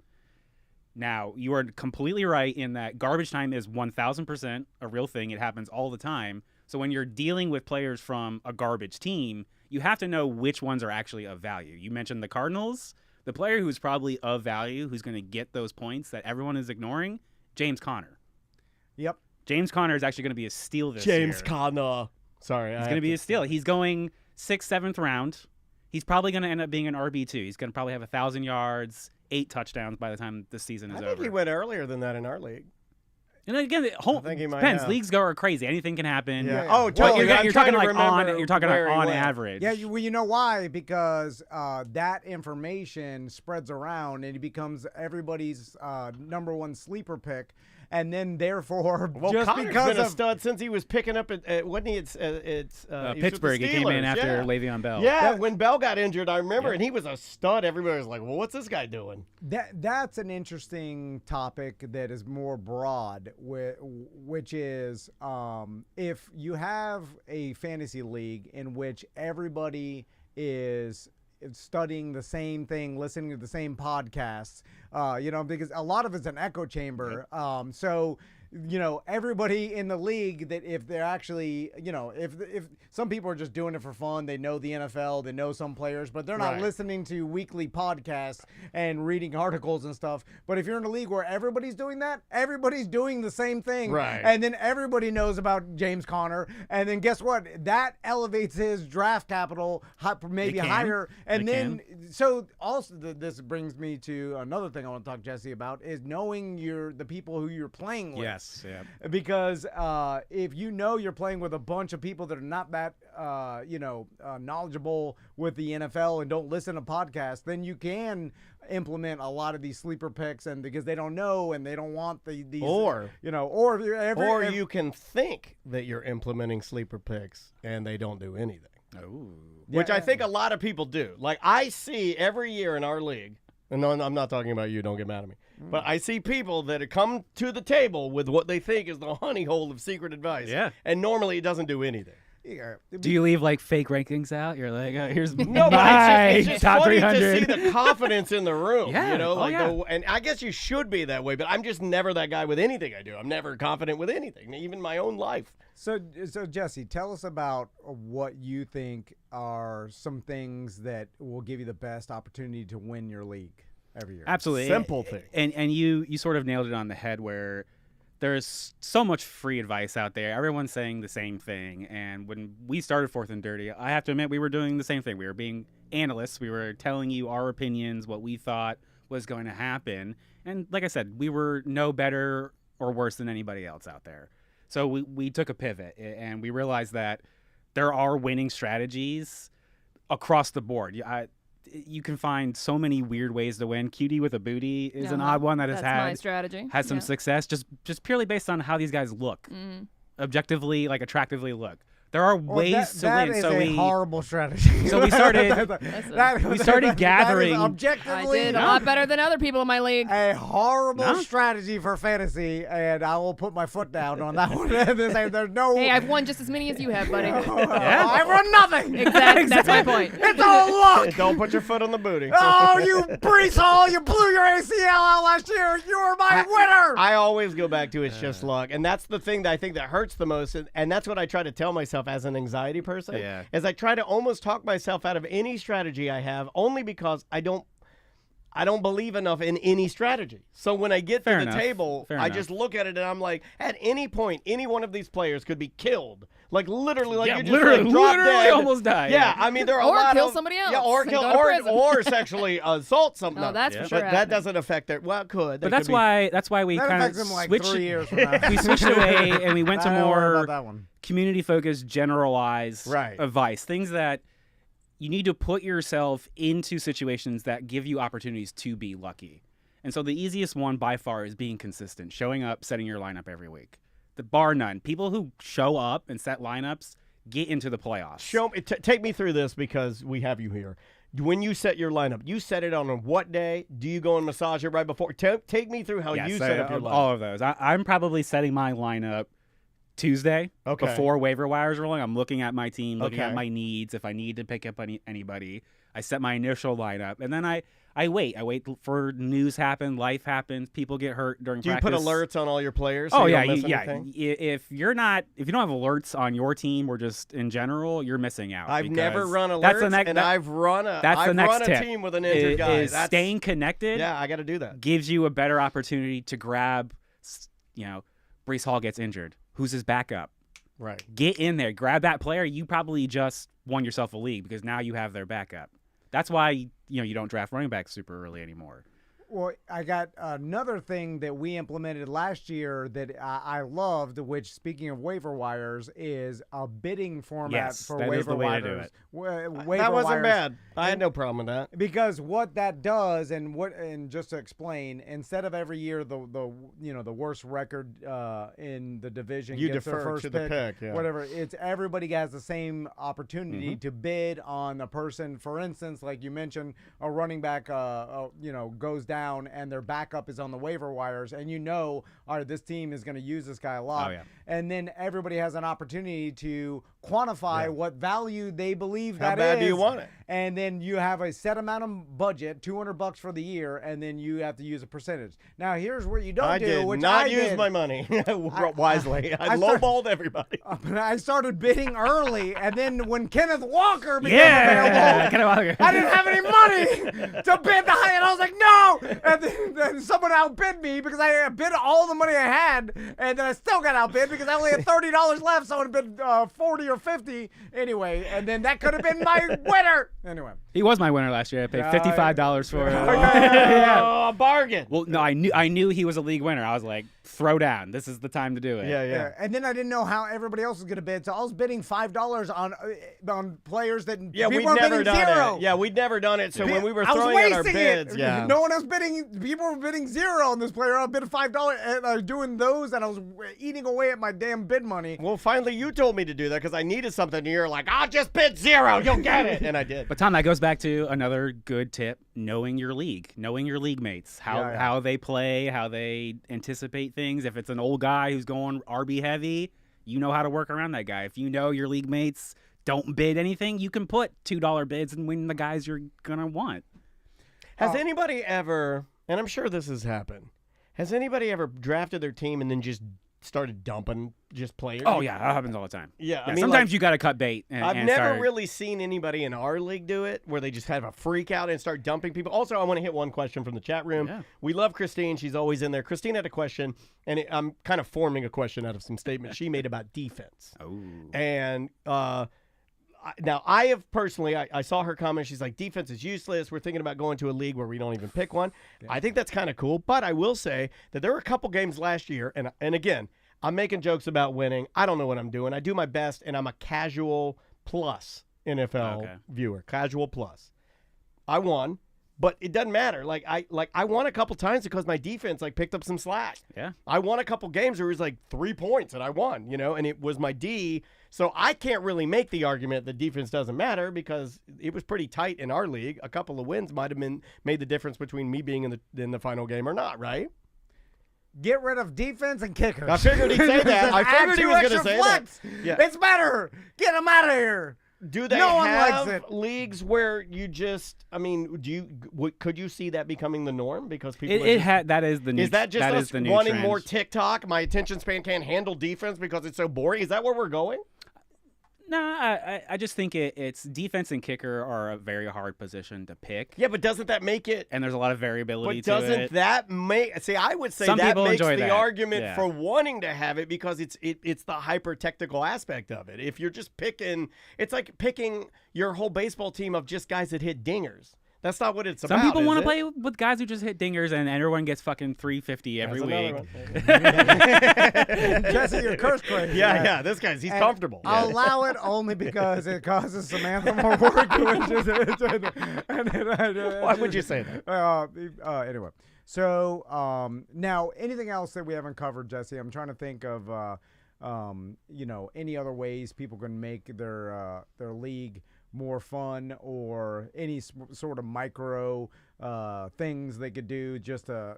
Now, you are completely right in that garbage time is 1,000% a real thing. It happens all the time. So when you're dealing with players from a garbage team, you have to know which ones are actually of value. You mentioned the Cardinals. The player who's probably of value, who's going to get those points that everyone is ignoring, James Conner. Yep. James Conner is actually going to be a steal this year. James Conner. Sorry. He's going to be a steal. He's going 6th, 7th round. He's probably going to end up being an RB2. He's going to probably have 1,000 yards, 8 touchdowns by the time the season is over. I think he went earlier than that in our league. And again, it depends. Leagues are crazy. Anything can happen. Yeah. Oh, totally. You're talking on average. Yeah, you know why? Because that information spreads around and it becomes everybody's number one sleeper pick. And then, therefore, just Connor's because been a stud since he was picking up at wasn't he? It's Pittsburgh. He came in after Le'Veon Bell. Yeah, when Bell got injured, I remember, and he was a stud. Everybody was like, "Well, what's this guy doing?" That's an interesting topic that is more broad, which is if you have a fantasy league in which everybody is studying the same thing, listening to the same podcasts, because a lot of it's an echo chamber. So everybody in the league, that if they're actually, if some people are just doing it for fun, they know the NFL, they know some players, but they're not listening to weekly podcasts and reading articles and stuff. But if you're in a league where everybody's doing that, everybody's doing the same thing. Right. And then everybody knows about James Conner. And then guess what? That elevates his draft capital maybe higher. And so also this brings me to another thing I want to talk to Jesse about is knowing the people who you're playing with. Yes. Yeah. Because if you're playing with a bunch of people that are not that knowledgeable with the NFL and don't listen to podcasts, then you can implement a lot of these sleeper picks, and because they don't know and they don't want these or you can think that you're implementing sleeper picks and they don't do anything. Oh. Which I think a lot of people do. Like I see every year in our league. And no, I'm not talking about you. Don't get mad at me. But I see people that come to the table with what they think is the honey hole of secret advice. Yeah. And normally it doesn't do anything. Yeah. Do you leave like fake rankings out? You're like, oh, here's No, but my it's just top funny 300. to see the confidence in the room. Yeah. You know, Oh, like yeah. and I guess you should be that way, but I'm just never that guy with anything I do. I'm never confident with anything, even my own life. So Jesse, tell us about what you think are some things that will give you the best opportunity to win your league every year. Absolutely. Simple thing. And you sort of nailed it on the head where there's so much free advice out there. Everyone's saying the same thing. And when we started Fourth and Dirty, I have to admit we were doing the same thing. We were being analysts. We were telling you our opinions, what we thought was going to happen. And like I said, we were no better or worse than anybody else out there. So we took a pivot and we realized that there are winning strategies across the board. You can find so many weird ways to win. QD with a booty is an odd one that has That's my strategy. had some success just purely based on how these guys look, objectively, like attractively look. There are ways to win. That is so a horrible strategy. So we started. We started gathering. That is objectively, I did a lot better than other people in my league. a horrible strategy for fantasy, and I will put my foot down on that one. There's no. Hey, I've won just as many as you have, buddy. Yeah. I've run nothing. Exactly. That's my point. It's all luck. Don't put your foot on the booty. Oh, you Brees Hall, you blew your ACL out last year. You were my winner. I always go back to it's just luck, and that's the thing that I think that hurts the most, and that's what I try to tell myself as an anxiety person. Yeah. Is I try to almost talk myself out of any strategy I have, only because I don't believe enough in any strategy. So when I get Fair to the enough. table, Fair I enough. just look at it and I'm like, at any point, any one of these players could be killed. Like literally, like Yeah, you just literally, like, drop literally dead. almost die. Yeah, I mean there are a Or lot kill of, somebody else Yeah, or and kill go to prison. or sexually assault something. No, that's for but sure that happening. doesn't affect their. Well, it could. They But that's could be- why we That kind of affects him like switched. 3 years from now. We switched away and we went to I don't know more about that one. community-focused, generalized Right. advice. Things that you need to put yourself into situations that give you opportunities to be lucky. And so the easiest one by far is being consistent, showing up, setting your lineup every week. The bar none. People who show up and set lineups get into the playoffs. Show me, take me through this because we have you here. When you set your lineup, you set it on what day? Do you go and massage it right before? Take me through how Yes, you set up your lineup. all of those. I'm probably setting my lineup Tuesday before waiver wires rolling. I'm looking at my team, looking at my needs. If I need to pick up anybody, I set my initial lineup, and then I wait. I wait for news happen, life happens, people get hurt during Do you practice. put alerts on all your players? So Oh you yeah, don't miss anything? If you don't have alerts on your team or just in general, you're missing out. I've never because run alerts, that's the next, and that- I've run a that's the I've next run a tip, team with an injured guy. is staying connected. Yeah, I got to do that. Gives you a better opportunity to grab. Brees Hall gets injured. Who's his backup? Right. Get in there, grab that player. You probably just won yourself a league because now you have their backup. That's why you don't draft running backs super early anymore. Well, I got another thing that we implemented last year that I loved, which, speaking of waiver wires, is a bidding format Yes, for that is waiver the way to wires. do it. Waiver That wasn't wires. bad. I had no problem with that. Because what that does, and just to explain, instead of every year the worst record in the division You gets their defer first to the pick, yeah. whatever, it's everybody has the same opportunity to bid on a person. For instance, like you mentioned, a running back goes down and their backup is on the waiver wires, and all right, this team is going to use this guy a lot. Oh, yeah. And then everybody has an opportunity to quantify what value they believe How that bad is. do you want it? And then you have a set amount of budget, $200 for the year, and then you have to use a percentage. Now, here's what you don't I do, did which not I use did. my money wisely. I start- lowballed everybody. But I started bidding early, and then when Kenneth Walker became Yeah, available, I didn't have any money to bid the high, and I was like, no! And then someone outbid me because I bid all the money I had, and then I still got outbid because I only had $30 left, so I would have bid 40 or 50 anyway, and then that could have been my winner. Anyway. He was my winner last year. I paid $55 for it. Oh, a bargain. Well, no, I knew he was a league winner. I was like, throw down. This is the time to do it. Yeah. And then I didn't know how everybody else was going to bid, so I was bidding $5 on players that Yeah, people we'd were never bidding done zero. it. Yeah, we'd never done it. So when we were I was throwing out our wasting bids, it. yeah. No one else bidding. People were bidding zero on this player. I bid $5, and I was doing those, and I was eating away at my damn bid money. Well, finally, you told me to do that because I needed something. And you're like, I'll just bid zero. You'll get it. And I did. But Tom, that goes back to another good tip: knowing your league mates, how they play, how they anticipate things. If it's an old guy who's going RB heavy, you know how to work around that guy. If you know your league mates don't bid anything, you can put $2 bids and win the guys you're going to want. Has anybody ever, and I'm sure this has happened, has anybody ever drafted their team and then just started dumping just players? Oh, yeah, that happens all the time. Yeah, I mean, sometimes you got to cut bait. I've and never start... really seen anybody in our league do it where they just have a freak out and start dumping people. Also, I want to hit one question from the chat room. Yeah. We love Christine. She's always in there. Christine had a question, and I'm kind of forming a question out of some statements she made about defense. Oh. And now, I have personally, I saw her comment. She's like, defense is useless. We're thinking about going to a league where we don't even pick one. Yeah. I think that's kind of cool. But I will say that there were a couple games last year, and again, I'm making jokes about winning. I don't know what I'm doing. I do my best, and I'm a casual plus NFL viewer. Casual plus. I won, but it doesn't matter. I won a couple times because my defense picked up some slack. Yeah. I won a couple games where it was 3 points and I won, and it was my D. So I can't really make the argument that defense doesn't matter because it was pretty tight in our league. A couple of wins might have made the difference between me being in the final game or not, right? Get rid of defense and kickers. I figured he'd say that. I figured he was going to say flex. that. Yeah. It's better. Get them out of here. Do they have leagues where you just? I mean, could you see that becoming the norm because people? That is the new. Is that just that us is the new wanting trend. more TikTok? My attention span can't handle defense because it's so boring. Is that where we're going? No, I just think it's defense and kicker are a very hard position to pick. Yeah, but doesn't that make it? And there's a lot of variability to it. But doesn't that make? See, I would say that makes the argument for wanting to have it because it's the hyper technical aspect of it. If you're just picking, it's like picking your whole baseball team of just guys that hit dingers. That's not what it's about. Some people want to play with guys who just hit dingers, and everyone gets fucking 350 every week. Jesse, you're curse crazy. Yeah. This he's comfortable. I'll allow it only because it causes Samantha more work. Why would you say that? Anyway, so now anything else that we haven't covered, Jesse? I'm trying to think of any other ways people can make their league more fun, or any sort of micro things they could do just to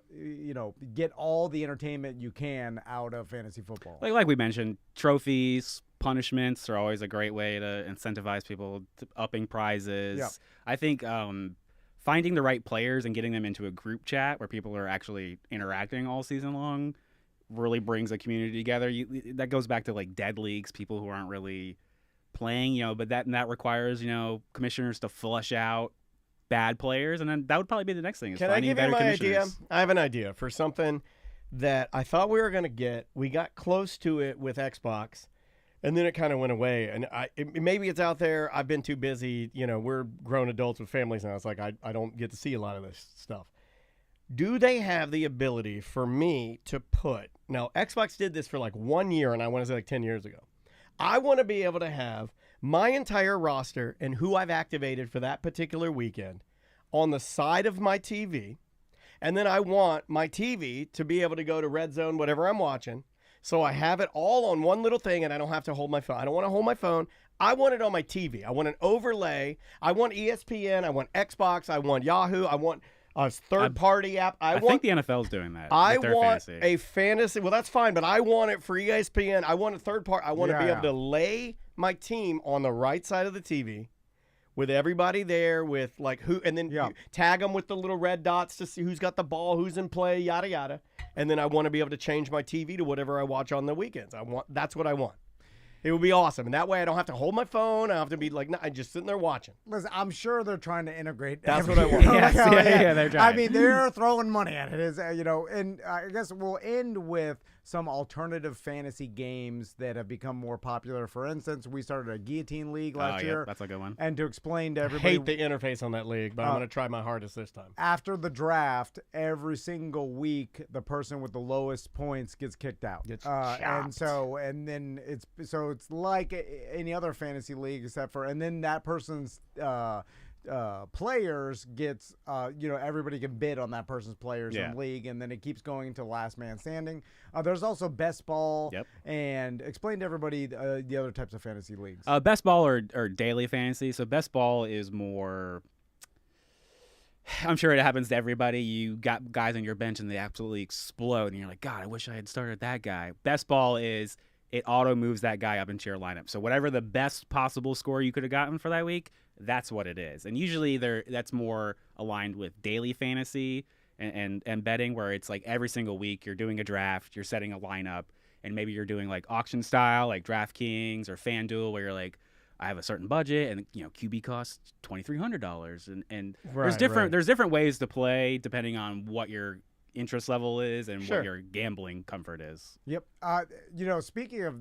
get all the entertainment you can out of fantasy football. Like we mentioned, trophies, punishments are always a great way to incentivize people to upping prizes. Yep. I think finding the right players and getting them into a group chat where people are actually interacting all season long really brings a community together. That goes back to dead leagues, people who aren't really playing, but that requires, commissioners to flush out bad players, and then that would probably be the next thing. Can I give you my idea? I have an idea for something that I thought we were going to get. We got close to it with Xbox, and then it kind of went away. And maybe it's out there. I've been too busy. We're grown adults with families now. It's I don't get to see a lot of this stuff. Do they have the ability for me to put? Now, Xbox did this for 1 year, and I want to say 10 years ago. I want to be able to have my entire roster and who I've activated for that particular weekend on the side of my TV. And then I want my TV to be able to go to Red Zone, whatever I'm watching. So I have it all on one little thing and I don't have to hold my phone. I don't want to hold my phone. I want it on my TV. I want an overlay. I want ESPN. I want Xbox. I want Yahoo. I want a third-party app. I think the NFL's doing that. I want fantasy. A fantasy. Well, that's fine, but I want it for ESPN. I want a third part. I want to be able to lay my team on the right side of the TV with everybody there with who, and then you tag them with the little red dots to see who's got the ball, who's in play, yada, yada. And then I want to be able to change my TV to whatever I watch on the weekends. That's what I want. It would be awesome. And that way I don't have to hold my phone. I don't have to be I'm just sitting there watching. Listen, I'm sure they're trying to integrate. That's what I want. They're trying. I mean, they're throwing money at it. And I guess we'll end with some alternative fantasy games that have become more popular. For instance, we started a guillotine league last year. That's a good one. And to explain to everybody, I hate the interface on that league, but I'm going to try my hardest this time. After the draft, every single week, the person with the lowest points gets kicked out. And then it's like any other fantasy league, except for, and then that person's players gets everybody can bid on that person's players in the league, and then it keeps going to last man standing. There's also best ball. And explain to everybody the other types of fantasy leagues. Best ball or daily fantasy. So best ball is more, I'm sure it happens to everybody. You got guys on your bench and they absolutely explode and you're like, God, I wish I had started that guy. Best ball is it auto moves that guy up into your lineup. So whatever the best possible score you could have gotten for that week, that's what it is. And usually that's more aligned with daily fantasy and betting, where it's like every single week you're doing a draft, you're setting a lineup, and maybe you're doing like auction style, like DraftKings or FanDuel, where you're like, I have a certain budget, and QB costs $2,300, and there's different ways to play depending on what your interest level is and what your gambling comfort is. Yep. Speaking of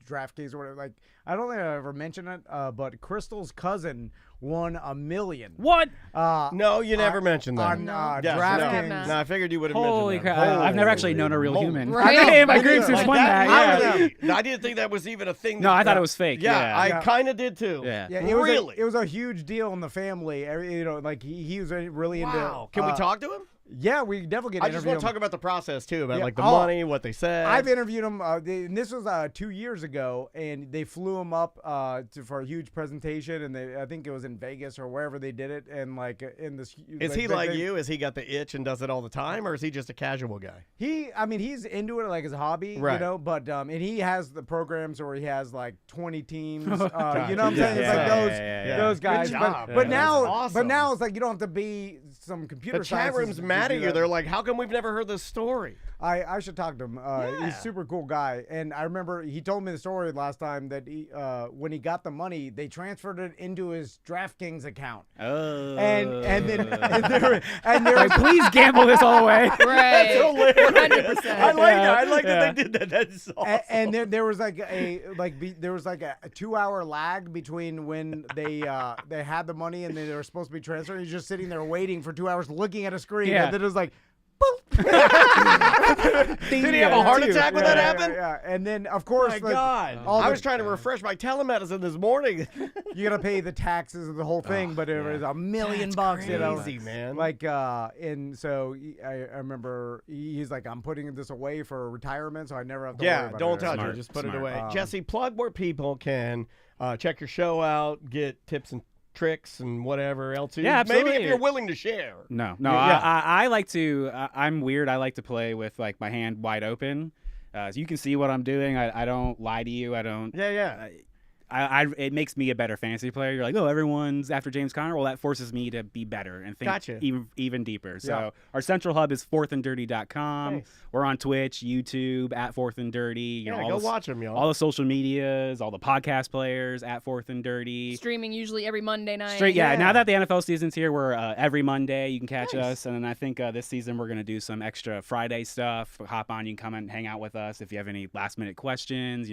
DraftKings or whatever, like I don't think I ever mentioned it, but Crystal's cousin won $1 million. What? No, you never mentioned that. On DraftKings. No, I figured you would have mentioned Holy that. crap! I've never actually known a real human. Right. I know, my Greeks who's won that. Yeah. I didn't think that was even a thing. No, I thought it was fake. Yeah, I kind of did too. Yeah. It was a huge deal in the family. Like he was really into. Wow. Can we talk to him? Yeah, we definitely get. I just want to talk about the process too, about like the Oh, money, what they said. I've interviewed him. And this was 2 years ago, and they flew him up for a huge presentation, and I think it was in Vegas or wherever they did it. And like in this, is he like you? Is he got the itch and does it all the time, or is he just a casual guy? He's into it like his hobby, right. But and he has the programs where he has like 20 teams. You know what I'm saying? It's like those guys. Good job. But now, awesome. but now it's like you don't have to be some computer. The chat room's mad at you. They're like, how come we've never heard this story? I should talk to him. He's a super cool guy. And I remember he told me the story last time that when he got the money, they transferred it into his DraftKings account. Oh. And they're like, please gamble this all away. Right. That's hilarious. 100%. I like that. I like that they did that. That's awesome. And there was like a 2-hour lag between when they had the money and they were supposed to be transferred. He's just sitting there waiting for 2 hours looking at a screen. Yeah. And then it was like, Did he have a heart attack when that happened? Yeah. And then, of course, My God. I was trying to refresh my telemedicine this morning. You got to pay the taxes of the whole thing, but it was $1 million bucks. Crazy, man. Like, and so I remember he's like, I'm putting this away for retirement, so I never have to worry about don't it. touch it. Just put it away. Jesse, plug where people can check your show out, get tips and tricks and whatever else. Yeah, absolutely. Maybe if you're willing to share. No. Yeah. I like to. I'm weird. I like to play with like my hand wide open, so you can see what I'm doing. I don't lie to you. I don't. Yeah. It makes me a better fantasy player. You're like, oh, everyone's after James Conner. Well, that forces me to be better and think even deeper. So our central hub is fourthanddirty.com. Nice. We're on Twitch, YouTube at Fourth and Dirty. Go watch them, y'all. All the social medias, all the podcast players at Fourth and Dirty. Streaming usually every Monday night. Now that the NFL season's here, we're every Monday you can catch us. And then I think this season we're going to do some extra Friday stuff. Hop on, you can come and hang out with us. If you have any last minute questions,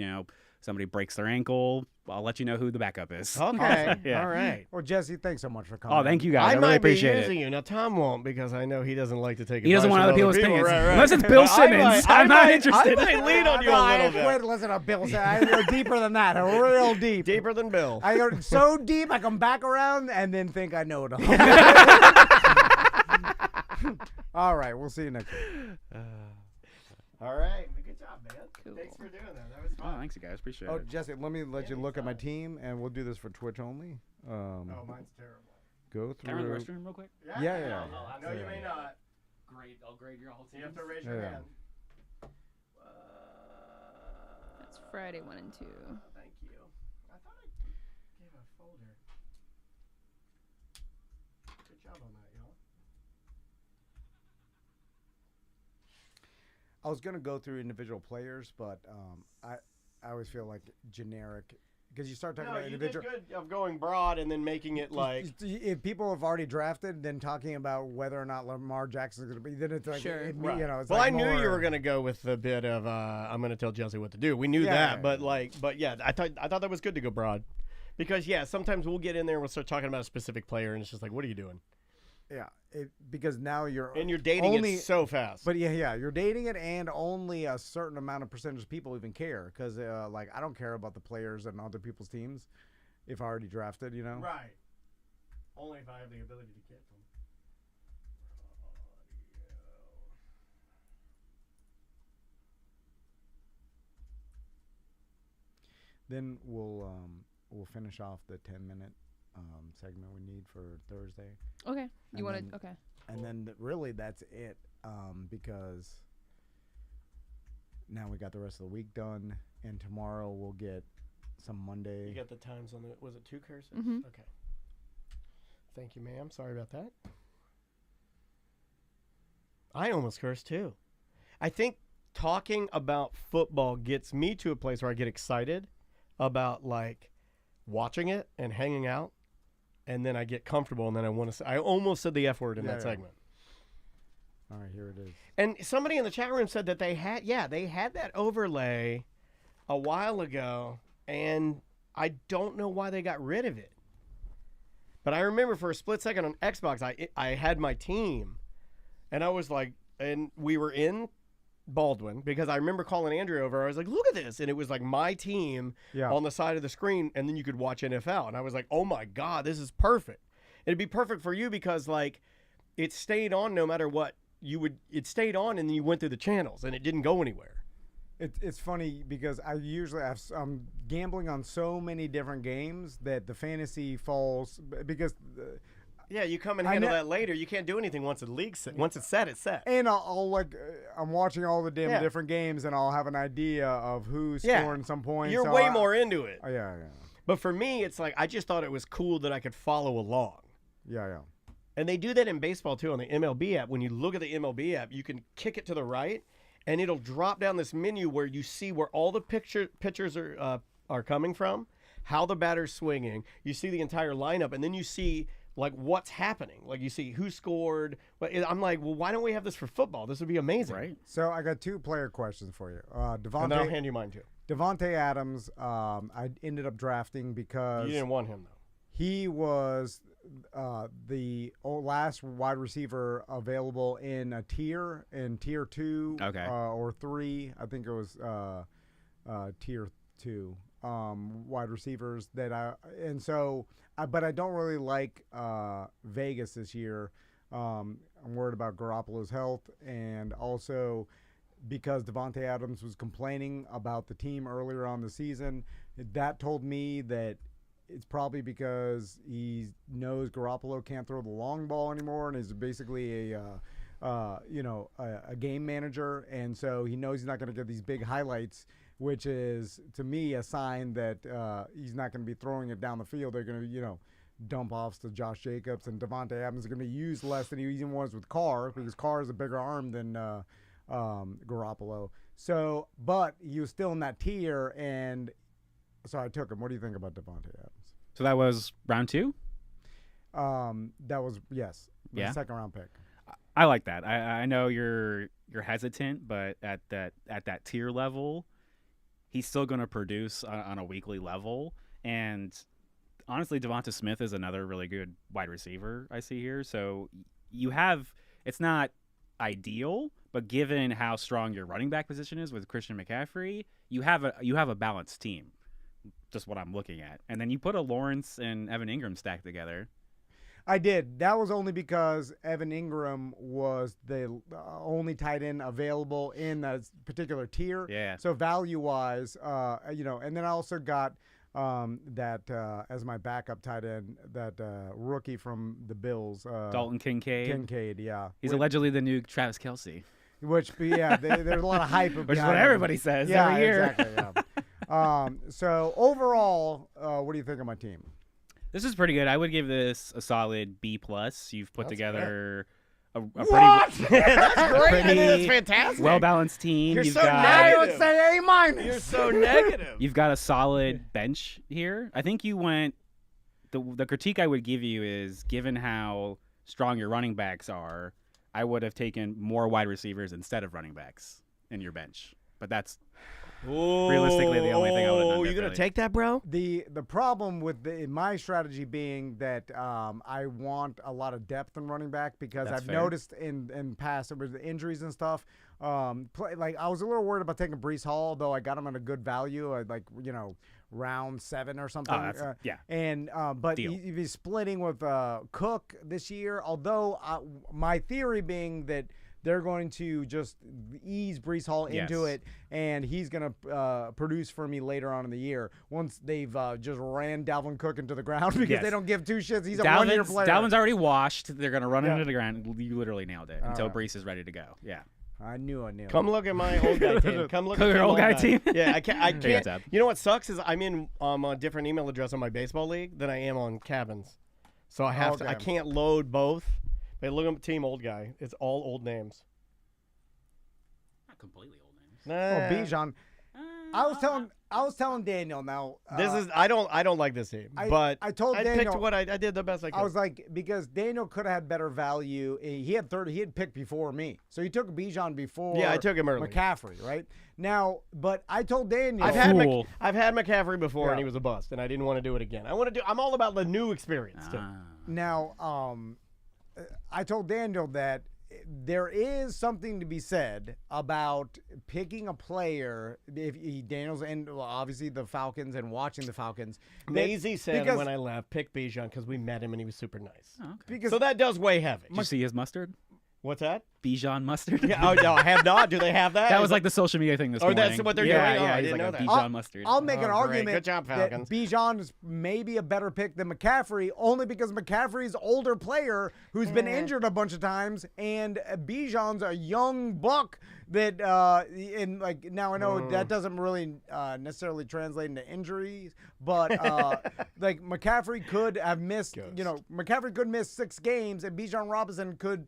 somebody breaks their ankle, I'll let you know who the backup is. Okay. Yeah. All right. Well, Jesse, thanks so much for coming. Oh, thank you guys. I might really be appreciate using it. you. Now, Tom won't because I know he doesn't like to take He doesn't want other people's opinions. Right. Unless it's Bill Simmons. I'm not interested. I might lean on you a little bit. Quit listening to Bill. I go deeper than that. Real deep. Deeper than Bill. I go so deep, I come back around and then think I know it all. All right. We'll see you next week. All right. Good job, man. Cool. Thanks for doing that. That was fun. Oh, thanks, you guys. Appreciate Oh, it. Jesse, let me let you look at my team, and we'll do this for Twitch only. Mine's terrible. Go Can I run the through. restroom real quick? Yeah. No, you may not. Great. I'll grade your whole team. You have to raise your hand. That's Friday 1 and 2. Thank you. I thought I gave a folder. Good job on that, y'all. I was gonna go through individual players, but I always feel like generic because you start talking about individual. You did good of going broad and then making it like. If people have already drafted, then talking about whether or not Lamar Jackson's going to be, then it's like, Sure. it's Well, like I knew more, you were going to go with the bit of I'm going to tell Jesse what to do. We knew that, but I thought that was good to go broad, because sometimes we'll get in there and we'll start talking about a specific player and it's just like, what are you doing? Yeah, because now you're dating it so fast. But you're dating it, and only a certain amount of percentage of people even care. Because I don't care about the players and other people's teams if I already drafted. Right. Only if I have the ability to get them. Then we'll finish off the 10-minute segment we need for Thursday. Okay. You want to? Okay. And then really that's it, because now we got the rest of the week done, and tomorrow we'll get some Monday. You got the times on the, was it 2 curses? Mm-hmm. Okay. Thank you, ma'am. Sorry about that. I almost cursed too. I think talking about football gets me to a place where I get excited about like watching it and hanging out, and then I get comfortable, and then I want to say, I almost said the F word in that segment. All right, here it is. And somebody in the chat room said that they had that overlay a while ago, and I don't know why they got rid of it. But I remember for a split second on Xbox, I had my team, and I was like, and we were in Baldwin, because I remember calling Andrew over. I was like, look at this. And it was like my team on the side of the screen, and then you could watch NFL. And I was like, oh my God, this is perfect. It'd be perfect for you because like it stayed on no matter what. It stayed on, and then you went through the channels, and it didn't go anywhere. It's funny because I'm gambling on so many different games that the fantasy falls because. Yeah, you come and handle that later. You can't do anything once the league's set. Once it's set, it's set. And I'll like I'm watching all the different games, and I'll have an idea of who's scoring some points. You're way more into it. Yeah. But for me, it's like I just thought it was cool that I could follow along. Yeah. And they do that in baseball too on the MLB app. When you look at the MLB app, you can kick it to the right, and it'll drop down this menu where you see where all the pitchers are coming from, how the batter's swinging. You see the entire lineup, and then you see like what's happening. Like you see who scored. I'm like, well, why don't we have this for football? This would be amazing. Right. So I got 2 player questions for you. And then I'll hand you mine too. Devontae Adams, I ended up drafting because you didn't want him though. He was the last wide receiver available in tier 2 or 3. I think it was tier 2 wide receivers but I don't really like Vegas this year. I'm worried about Garoppolo's health, and also because Devontae Adams was complaining about the team earlier on the season. That told me that it's probably because he knows Garoppolo can't throw the long ball anymore, and is basically a game manager, and so he knows he's not going to get these big highlights, which is to me a sign that he's not going to be throwing it down the field. They're going to dump offs to Josh Jacobs, and Devontae Adams is going to be used less than he even was with Carr, because Carr is a bigger arm than Garoppolo. So, but he was still in that tier, and so I took him. What do you think about Devontae Adams? So that was round 2? That was, yes. Yeah. Second round pick. I like that. I know you're hesitant, but at that tier level, he's still going to produce on a weekly level. And honestly, Devonta Smith is another really good wide receiver I see here. So you have, it's not ideal, but given how strong your running back position is with Christian McCaffrey, you have a balanced team. Just what I'm looking at. And then you put a Lawrence and Evan Ingram stack together. I did. That was only because Evan Ingram was the only tight end available in that particular tier. Yeah. So value-wise, and then I also got that as my backup tight end, that rookie from the Bills. Dalton Kincaid. Kincaid, yeah. He's allegedly the new Travis Kelce. Which, yeah, there's a lot of hype. Which is what everybody says every year. Exactly, yeah. So overall, what do you think of my team? This is pretty good. I would give this a solid B+. You've put together a What? pretty That's great. pretty That's fantastic. well-balanced team. You're You've so got, negative. I would say A-. You're so negative. You've got a solid bench here. I think you went the critique I would give you is, given how strong your running backs are, I would have taken more wide receivers instead of running backs in your bench. But that's realistically the only thing I would have done. You gonna take that, bro? The problem with my strategy being that I want a lot of depth in running back, because That's I've fair. noticed in past with the injuries and stuff. Like I was a little worried about taking Breece Hall, though I got him at a good value, round 7 or something. Oh, that's, yeah. And but Deal. he's splitting with Cook this year. Although my theory being that they're going to just ease Breece Hall into it, and he's going to produce for me later on in the year once they've just ran Dalvin Cook into the ground, because they don't give 2 shits. He's a one-year player. Dalvin's already washed. They're going to run into the ground. You literally nailed it until Breece is ready to go. Yeah. I knew. Come look at my old guy team. Come look at your my old guy team? Yeah, I can't. There you go, Tab. You know what sucks is I'm in a different email address on my baseball league than I am on Cabins, so I have to. I can't load both. But look at team old guy. It's all old names. Not completely old names. Nah. Bijan. I was telling Daniel now. This is I don't like this team, but I told Daniel picked what I did the best I could. I was like, because Daniel could have had better value. He had picked before me, so he took Bijan before. Yeah, I took him early. McCaffrey, right? Now, but I told Daniel, I've had McCaffrey before, and he was a bust, and I didn't want to do it again. I'm all about the new experience too. Now, I told Daniel that there is something to be said about picking a player. Daniel's and obviously the Falcons and watching the Falcons. Maisie said when I left, pick Bijan because we met him and he was super nice. Oh, okay. So that does weigh heavy. Did you see his mustard? What's that? Bijan mustard? Yeah, oh, no, I have not. Do they have that? That was like the social media thing this morning. That's what they're doing? Yeah, Oh, I he's didn't like know a that. Bijan mustard. I'll make an great. argument Good job, that Falcons. Bijan is maybe a better pick than McCaffrey, only because McCaffrey's an older player who's been injured a bunch of times, and Bijan's a young buck that, and like now I know that doesn't really necessarily translate into injuries, but like McCaffrey could have missed, McCaffrey could miss 6 games, and Bijan Robinson could,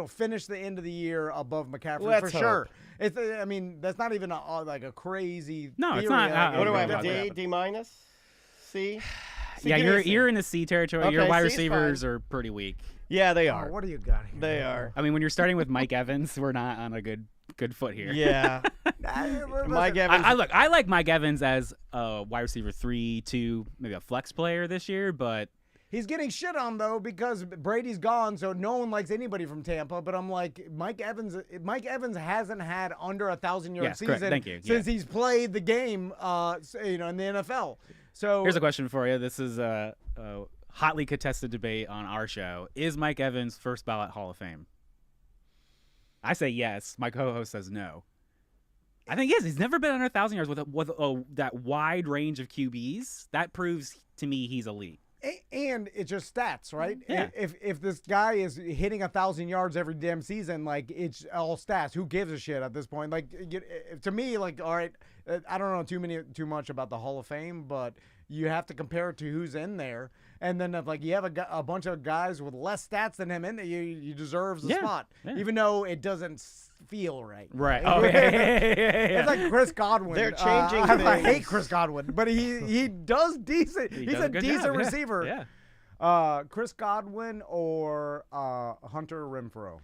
finish the end of the year above McCaffrey for sure. It's, I mean, that's not even like a crazy. No, it's theory. not. What do I have? A D minus, C. Yeah, you're in the C territory. Okay, Your wide C's receivers fine. are pretty weak. Yeah, they are. What do you got here? They are. I mean, when you're starting with Mike Evans, we're not on a good foot here. Yeah. Mike Evans. I like Mike Evans as a wide receiver 3, 2, maybe a flex player this year, but he's getting shit on though because Brady's gone, so no one likes anybody from Tampa. But I'm like, Mike Evans hasn't had under 1,000-yard season Thank you. since he's played the game, in the NFL. So here's a question for you. This is a hotly contested debate on our show. Is Mike Evans first ballot Hall of Fame? I say yes. My co-host says no. I think yes. He's never been under 1,000 yards with that wide range of QBs. That proves to me he's elite. And it's just stats, right? Yeah. If this guy is hitting 1,000 yards every damn season, like it's all stats. Who gives a shit at this point? Like to me, like all right, I don't know too much about the Hall of Fame, but you have to compare it to who's in there. And then if like you have a bunch of guys with less stats than him in there, you deserves the spot, even though it doesn't feel right. Right. Oh, yeah. It's like Chris Godwin. They're changing things. I hate Chris Godwin, but he does decent. He's a decent receiver. Yeah. Chris Godwin or Hunter Renfrow.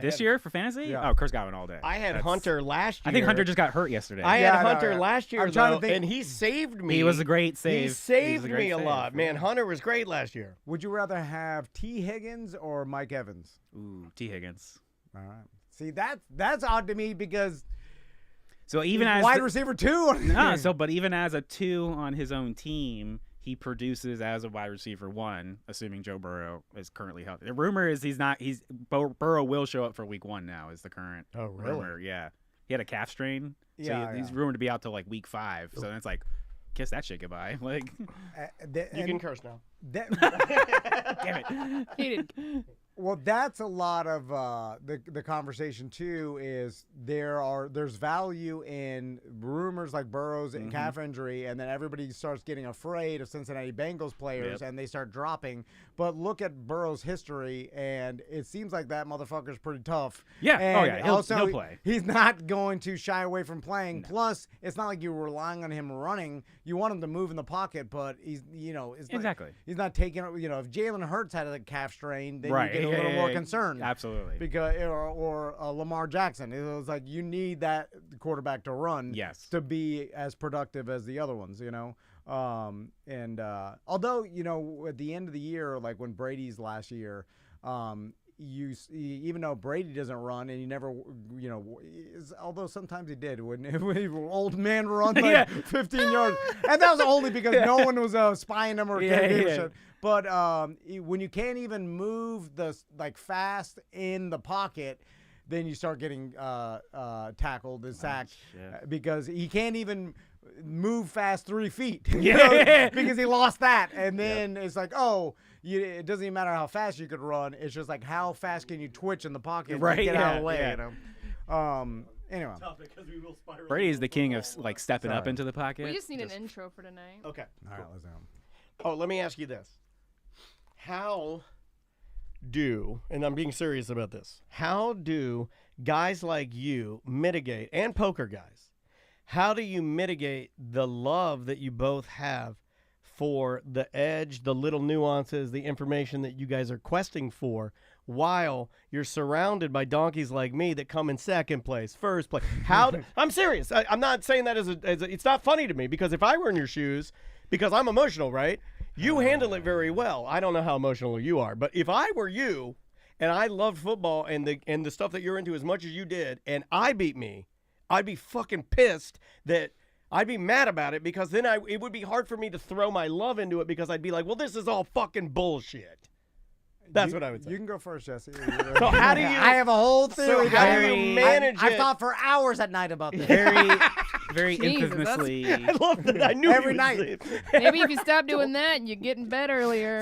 This year for fantasy? Yeah. Oh, Chris Godwin all day. I had Hunter last year. I think Hunter just got hurt yesterday. I had Hunter last year, I'm trying to though, think. and he saved me. He was a great save. He saved was a great me a save. lot. Man, Hunter was great last year. Would you rather have T. Higgins or Mike Evans? Ooh, T. Higgins. All right. See, that's odd to me because So even as wide receiver 2. but even as a 2 on his own team, he produces as a wide receiver 1, assuming Joe Burrow is currently healthy. The rumor is Burrow will show up for week 1 now is the current rumor. Yeah. He had a calf strain. So he's rumored to be out till like week 5. So then it's like, kiss that shit goodbye. Like You can curse now. damn it. He did. Well, that's a lot of the conversation too. Is there's value in rumors like Burrow's and calf injury, and then everybody starts getting afraid of Cincinnati Bengals players, and they start dropping. But look at Burrow's history, and it seems like that motherfucker's pretty tough. Yeah. And He'll also, play. He's not going to shy away from playing. No. Plus, it's not like you're relying on him running. You want him to move in the pocket, but he's Exactly. He's not taking. If Jalen Hurts had a calf strain, then you get a little more concerned. Absolutely. Because or Lamar Jackson, it was like you need that quarterback to run. Yes. To be as productive as the other ones, although at the end of the year, like when Brady's last year, even though Brady doesn't run and he never, although sometimes he did when old man run 15 yards, and that was only because no one was spying him or giving a shit. But when you can't even move fast in the pocket, then you start getting tackled and sacked because he can't even move fast 3 feet because he lost that. And then it's like, it doesn't even matter how fast you could run. It's just like how fast can you twitch in the pocket and get out of the way. Anyway. Brady is the king of like stepping up into the pocket. We just need an intro for tonight. Okay. All right, let's go. Oh, let me ask you this. How do, and I'm being serious about this, how do guys like you mitigate, and poker guys, how do you mitigate the love that you both have for the edge, the little nuances, the information that you guys are questing for, while you're surrounded by donkeys like me that come in second place, first place? I'm serious. I'm not saying that as it's not funny to me, because if I were in your shoes, because I'm emotional, right? You handle it very well. I don't know how emotional you are, but if I were you and I loved football and the stuff that you're into as much as you did, and I beat me, I'd be fucking pissed that I'd be mad about it, because then it would be hard for me to throw my love into it, because I'd be like, well, this is all fucking bullshit. That's what I would say. You can go first, Jesse. So how do you? I have a whole theory. So how do you manage it? I've thought for hours at night about this. Very Jesus, infamously. I love that. I knew Every you would night. say it. Maybe if you stop doing that and you get in bed earlier,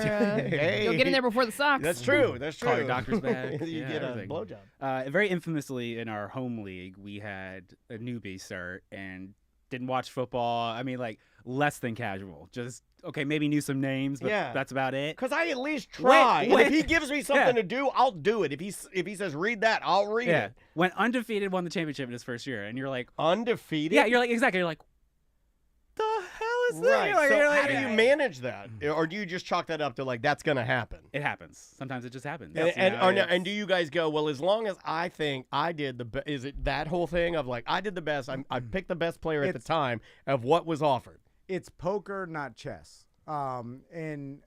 you'll get in there before the Sox. That's true. That's true. Call your doctor's bag. You Yeah, get everything. a blowjob. Very infamously in our home league, we had a newbie start and didn't watch football. I mean, like less than casual. Just okay, maybe knew some names, but Yeah. that's about it. Because I at least try. Wait. And if he gives me something to do, I'll do it. If he says read that, I'll read Yeah, it. went undefeated, won the championship in his first year, and you're like, Undefeated. yeah, you're like exactly. You're like, the hell is this? Right. You're like, So how do you manage that, or do you just chalk that up to like that's gonna happen? It happens. Sometimes it just happens. And do you guys go, well, as long as I think I did the best? Is it that whole thing of like I did the best? I picked the best player at the time of what was offered. It's poker, not chess. And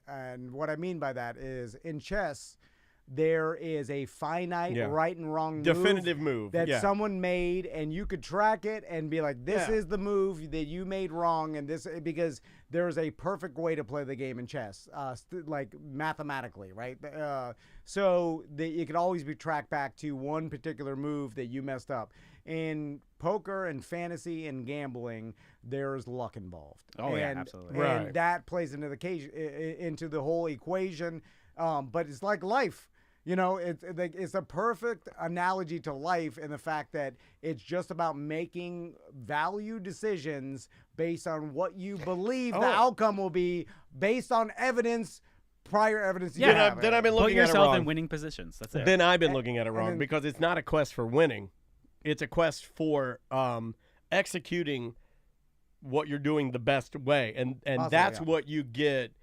what I mean by that is in chess, there is a finite right and wrong definitive move that someone made, and you could track it and be like, this is the move that you made wrong, and this because there is a perfect way to play the game in chess, like mathematically, right? So it could always be tracked back to one particular move that you messed up. In poker and fantasy and gambling, there's luck involved. Oh, yeah, absolutely. And that plays into the whole equation. But it's like life. You know, it's a perfect analogy to life in the fact that it's just about making value decisions based on what you believe the outcome will be, based on evidence, prior evidence. Then I've been Put looking at it yourself wrong. in winning positions. That's it. Then I've been looking at it wrong then- because it's not a quest for winning. It's a quest for executing what you're doing the best way. And that's what you get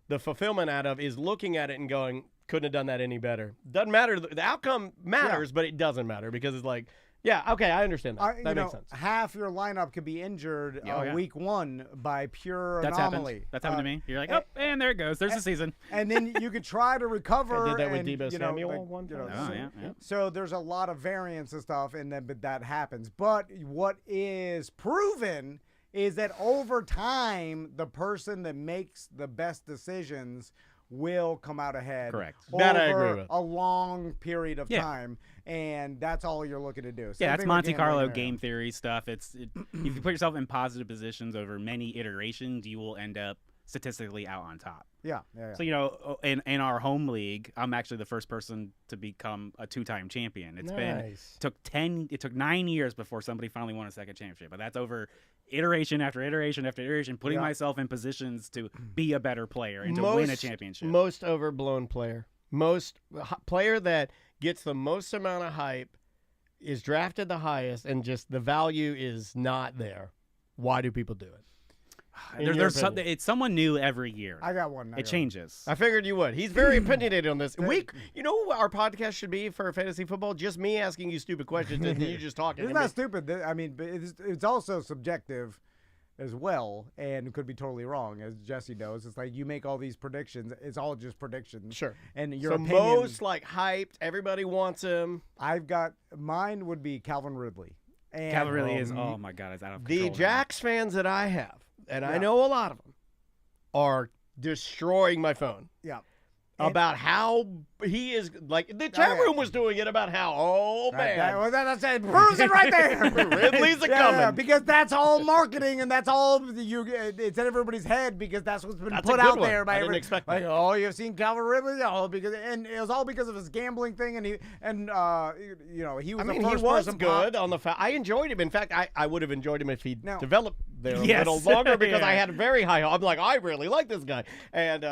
the fulfillment out of, is looking at it and going, couldn't have done that any better. Doesn't matter. The outcome matters, but it doesn't matter, because it's like, yeah, okay, I understand that. That makes sense. Half your lineup could be injured week one by pure That's anomaly. happened. That's happened to me. You're like, oh, and there it goes. There's the season. And then you could try to recover. I did that with and, Debo you know, Samuel like, one you know, time. Oh, yeah. So there's a lot of variance and stuff, and then but that happens. But what is proven is that over time, the person that makes the best decisions will come out ahead. Correct. Over That I agree with. a long period of time, and that's all you're looking to do. Yeah, that's Monte Carlo game theory stuff. If you put yourself in positive positions over many iterations, you will end up statistically out on top. Yeah. So, you know, in our home league, I'm actually the first person to become a 2-time champion. It took 9 years before somebody finally won a second championship, but that's over iteration after iteration after iteration, putting myself in positions to be a better player and to win a championship. Most overblown player. Most player that gets the most amount of hype is drafted the highest, and just the value is not there. Why do people do it? It's someone new every year. I got one. It changes. I figured you would. He's very opinionated on this. You know what our podcast should be for fantasy football? Just me asking you stupid questions and you just talking. It's not stupid. I mean, but it's also subjective as well, and could be totally wrong, as Jesse knows. It's like you make all these predictions. It's all just predictions. Sure. And your so opinion, most like hyped. Everybody wants him. Mine would be Calvin Ridley. And Calvin really is. Oh my God, it's out of control. The Jax fans that I have, and I know a lot of them, are destroying my phone. Yeah. about how he is, like, the chat room was doing it about how, oh, man. That's it. Proves it right there. Ridley's coming. Because that's all marketing, and that's all it's in everybody's head because that's what's been put out there by everybody. Expect like, oh, you've seen Calvin Ridley? Oh, and it was all because of his gambling thing, and he was the first person good on the I enjoyed him. In fact, I would have enjoyed him if he developed there a little longer because I had very high hopes. I'm like, I really like this guy. And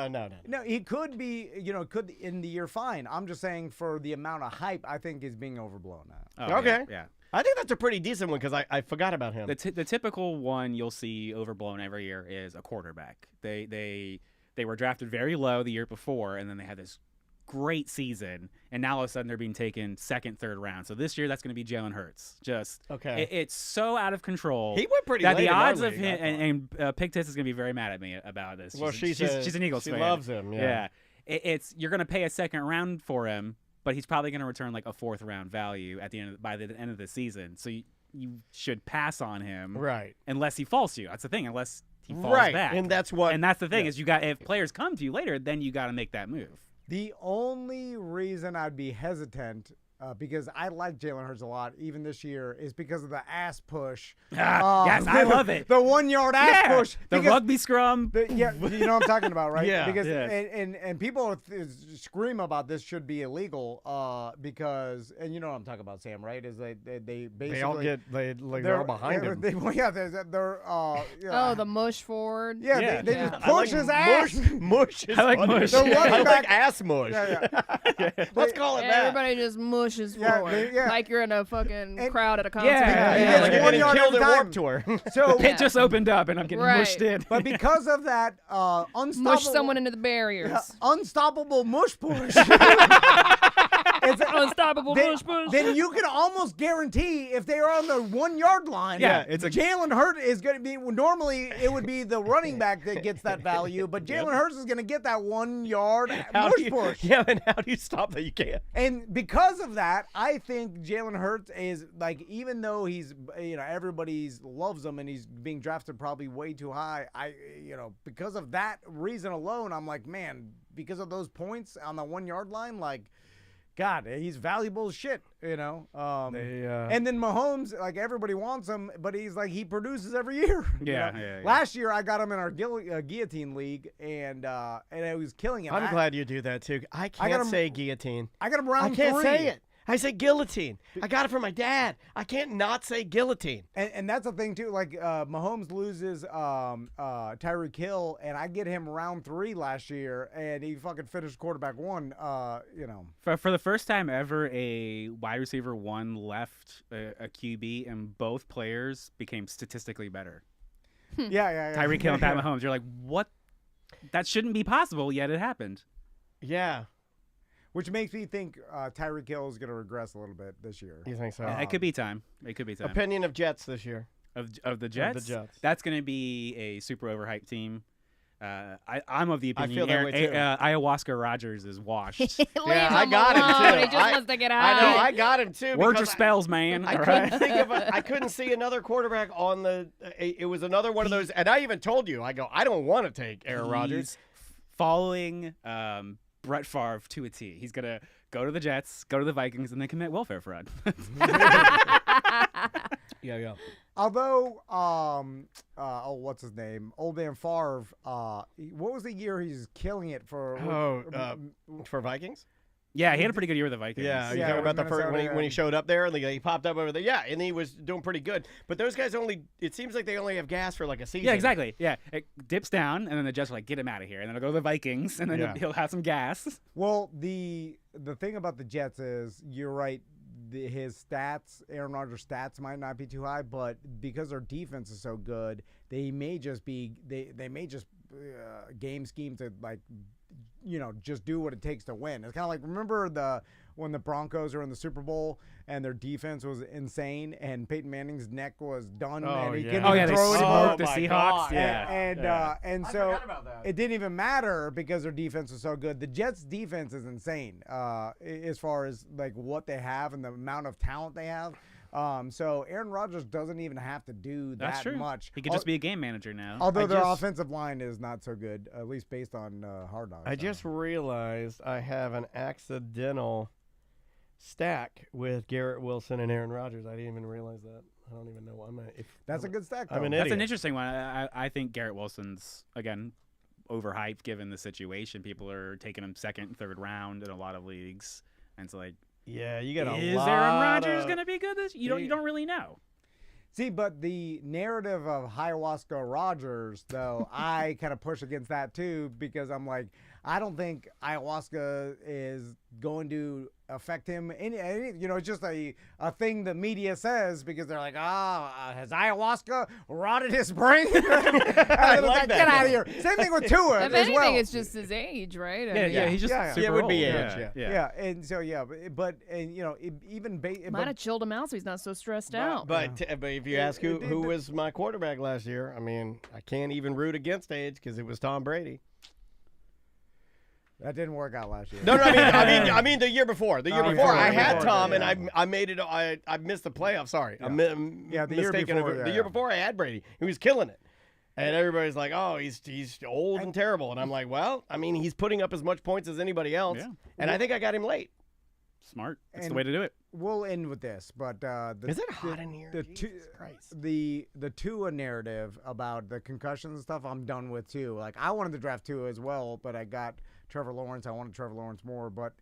no, he could be, could end the year fine. I'm just saying for the amount of hype, I think is being overblown now. Oh, okay. Yeah. I think that's a pretty decent one because I forgot about him. The typical one you'll see overblown every year is a quarterback. They were drafted very low the year before, and then they had this great season, and now all of a sudden they're being taken second, third round. So this year that's going to be Jalen Hurts. It's so out of control. He went pretty that late the odds in our of league, him and Pigtess is going to be very mad at me about this. Well, she's an Eagles fan. She loves him. Yeah. You're going to pay a second round for him, but he's probably going to return like a fourth round value by the end of the season. So you should pass on him, right? Unless he falls to you. That's the thing. Unless he falls back, and that's the thing is if players come to you later, then you got to make that move. The only reason I'd be hesitant, because I like Jalen Hurts a lot, even this year, is because of the ass push. Yes, I love it. The 1 yard ass push. The rugby scrum. You know what I'm talking about, right? Yeah. Because and people scream about this should be illegal because, and you know what I'm talking about, Sam, right? Is they basically they all get they're all behind him. The mush forward. Yeah, they just push his ass. Mush. I like mush. I like ass mush. Let's call it that. Everybody just mushes forward, like you're in a fucking crowd at a concert. Yeah. Like you're getting killed at Warped Tour. So it just opened up, and I'm getting mushed in. But because of that, mush someone into the barriers. Unstoppable mush push. It's an unstoppable mush push. Then you can almost guarantee if they are on the 1 yard line, Jalen Hurts is going to be. Normally, it would be the running back that gets that value, but Jalen Hurts is going to get that 1 yard push. Yeah, and how do you stop that? You can't. And because of that, I think Jalen Hurts is like, even though he's, everybody loves him and he's being drafted probably way too high. Because of that reason alone, I'm like, man, because of those points on the 1 yard line, like, God, he's valuable as shit, And then Mahomes, like, everybody wants him, but he's like, he produces every year. Yeah. Last year, I got him in our guillotine league, and I was killing him. I'm glad you do that too. I can't say guillotine. I got him round 3. I can't say it. I say guillotine. I got it from my dad. I can't not say guillotine. And that's the thing too. Like Mahomes loses Tyreek Hill, and I get him round 3 last year, and he fucking finished quarterback 1. For the first time ever, a wide receiver 1 left a QB, and both players became statistically better. Yeah. Tyreek Hill and Pat Mahomes. You're like, what? That shouldn't be possible, yet it happened. Yeah. Which makes me think Tyreek Hill is going to regress a little bit this year. You think so? It could be time. Opinion of Jets this year. Of the Jets? Of the Jets. That's going to be a super overhyped team. I'm of the opinion I feel that way too. Ayahuasca Rodgers is washed. I got him too. He just wants to get out. I know, I got him too. Words are spells, man. I couldn't see another quarterback on the. It was another one of those, and I even told you, I don't want to take Aaron Rodgers. Following Brett Favre to a T. He's gonna go to the Jets, go to the Vikings, and then commit welfare fraud. Yeah. Although, what's his name? Old man Favre. What was the year he's killing it for? For Vikings. Yeah, he had a pretty good year with the Vikings. Yeah, you talking about the first when he showed up there and he popped up over there. Yeah, and he was doing pretty good. But those guys it seems like they only have gas for like a season. Yeah, exactly. Yeah, it dips down, and then the Jets are like, get him out of here, and then he'll go to the Vikings, and then he'll have some gas. Well, the thing about the Jets is, you're right. His stats, Aaron Rodgers' stats might not be too high, but because their defense is so good, they may just game scheme to, like, just do what it takes to win. It's kind of like, remember when the Broncos were in the Super Bowl and their defense was insane and Peyton Manning's neck was done and he couldn't even throw anymore. The Seahawks. And so it didn't even matter because their defense was so good. The Jets' defense is insane as far as like what they have and the amount of talent they have. So Aaron Rodgers doesn't even have to do That's that true. much. He could just be a game manager now. Although their offensive line is not so good, at least based on Hard Knocks. I just realized I have an accidental stack with Garrett Wilson and Aaron Rodgers. I didn't even realize that. I don't even know. That's a good stack, though. I'm an That's idiot. an interesting one. I think Garrett Wilson's, again, overhyped given the situation. People are taking him second and third round in a lot of leagues. And it's like, Yeah, you got a is lot Aaron Rodgers of- going to be good this? You don't really know. See, but the narrative of ayahuasca Rodgers, though, I kind of push against that too, because I'm like, I don't think ayahuasca is going to affect him. It's just a thing the media says because they're like, has ayahuasca rotted his brain? I like that. Get out of here. Same thing with Tua If as anything, well. it's just his age, right? Yeah, he's just super Yeah, it would old. be Yeah. age, Yeah, and so even Might have chilled him out so he's not so stressed out. But if you ask who was my quarterback last year, I mean, I can't even root against age because it was Tom Brady. that didn't work out last year. No, I mean the year before. The year Oh, before, yeah, I the year had before, Tom, yeah. and I made it. I missed the playoffs. Sorry, Yeah. I'm Yeah, the year mistaken before, of it. yeah, The yeah. year before, I had Brady. He was killing it, and everybody's like, "Oh, he's old and terrible," and I'm like, "Well, I mean, he's putting up as much points as anybody else, Yeah. and I think I got him late." Smart. That's the And- way to do it. We'll end with this, but Is it hot in here? The Jesus Christ. the Tua narrative about the concussions and stuff, I'm done with too. Like I wanted to draft Tua as well, but I got Trevor Lawrence. I wanted Trevor Lawrence more, but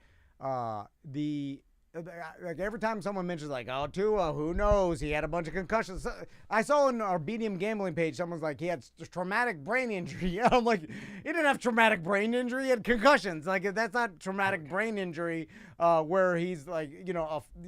like every time someone mentions like, oh, Tua, who knows? He had a bunch of concussions. I saw on our BDM gambling page, someone's like, he had traumatic brain injury. And I'm like, he didn't have traumatic brain injury. He had concussions. Like that's not traumatic brain injury where he's like,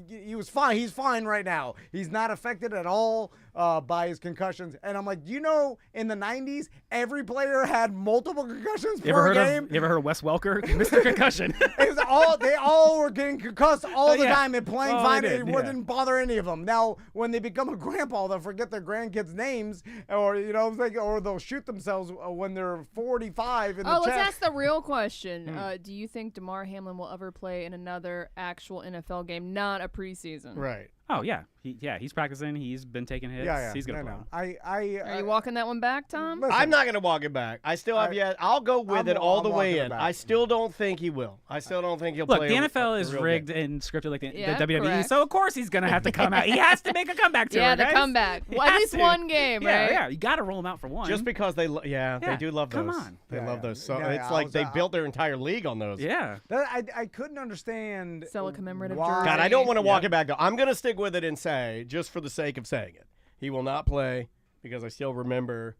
he was fine. He's fine right now. He's not affected at all by his concussions. And I'm like, in the 90s, every player had multiple concussions per game. You ever heard of Wes Welker? Mr. Concussion. It was they all were getting concussed all the yeah. time and playing Oh, fine. they It did, yeah. didn't bother any of them. Now, when they become a grandpa, they'll forget their grandkids' names, or or they'll shoot themselves when they're 45 in the chest. Let's ask the real question. Do you think DeMar Hamlin will ever play in another actual NFL game, not a preseason? Right. Oh, yeah. He's practicing. He's been taking hits. Yeah. He's going to No, play. no. Are you walking that one back, Tom? Listen, I'm not going to walk it back. I still have yet. I'll go with I'm- it all I'm the way walking it in. back. I still don't think he will. I still don't think he'll Look, play. the a NFL is real rigged game. and scripted like the Yeah, WWE, correct. so of course he's going to have to come out. He has to make a comeback to Yeah, it, the guys. comeback. He Well, at has least to. one game, right? Yeah, you got to roll him out for one. Just because they Yeah, do love those. come on. They Yeah, love yeah. those. So Yeah, it's yeah, like they built their entire league on those. Yeah. I couldn't understand. Sell a commemorative why- jersey. God, I don't want to walk it back though. I'm going to stick with it and say, just for the sake of saying it, he will not play because I still remember,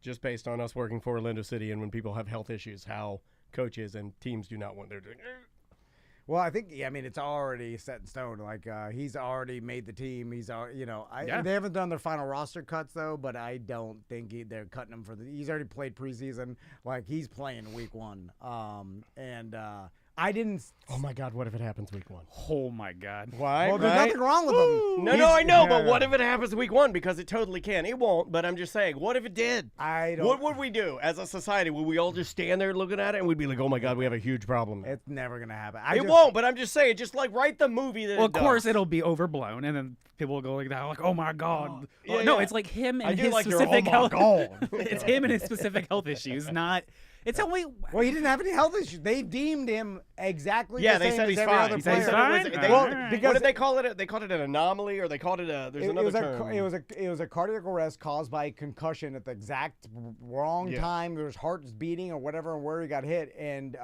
just based on us working for Orlando City and when people have health issues, how coaches and teams do not want their. Well, I think it's already set in stone. Like he's already made the team. He's already, Yeah. they haven't done their final roster cuts though. But I don't think they're cutting him for he's already played preseason. Like he's playing week 1. I didn't. Oh my God! What if it happens week 1? Oh, my God. Why? Well, there's nothing wrong with him. No, I know, but yeah. what if it happens week 1? Because it totally can. It won't, but I'm just saying, what if it did? I don't. What would we do as a society? Would we all just stand there looking at it and we'd be like, oh my God, we have a huge problem now? It's never gonna happen. It won't, but I'm just saying, just like write the movie that Well, it of does. course it'll be overblown, and then people will go like that, like, "Oh my God!" yeah, No, yeah. it's like him I and do his like your, specific "Oh my health. God." It's him and his specific health issues, not. It's only. Well, he didn't have any health issues. They deemed him exactly. Yeah, the they same said as he's every fine. other He said he's player. fine? They- All what right. because did they call it? They called it an anomaly, or they called it a. There's another term. It was a cardiac arrest caused by concussion at the exact wrong Yeah. time. There's heart's beating or whatever, and where he got hit, and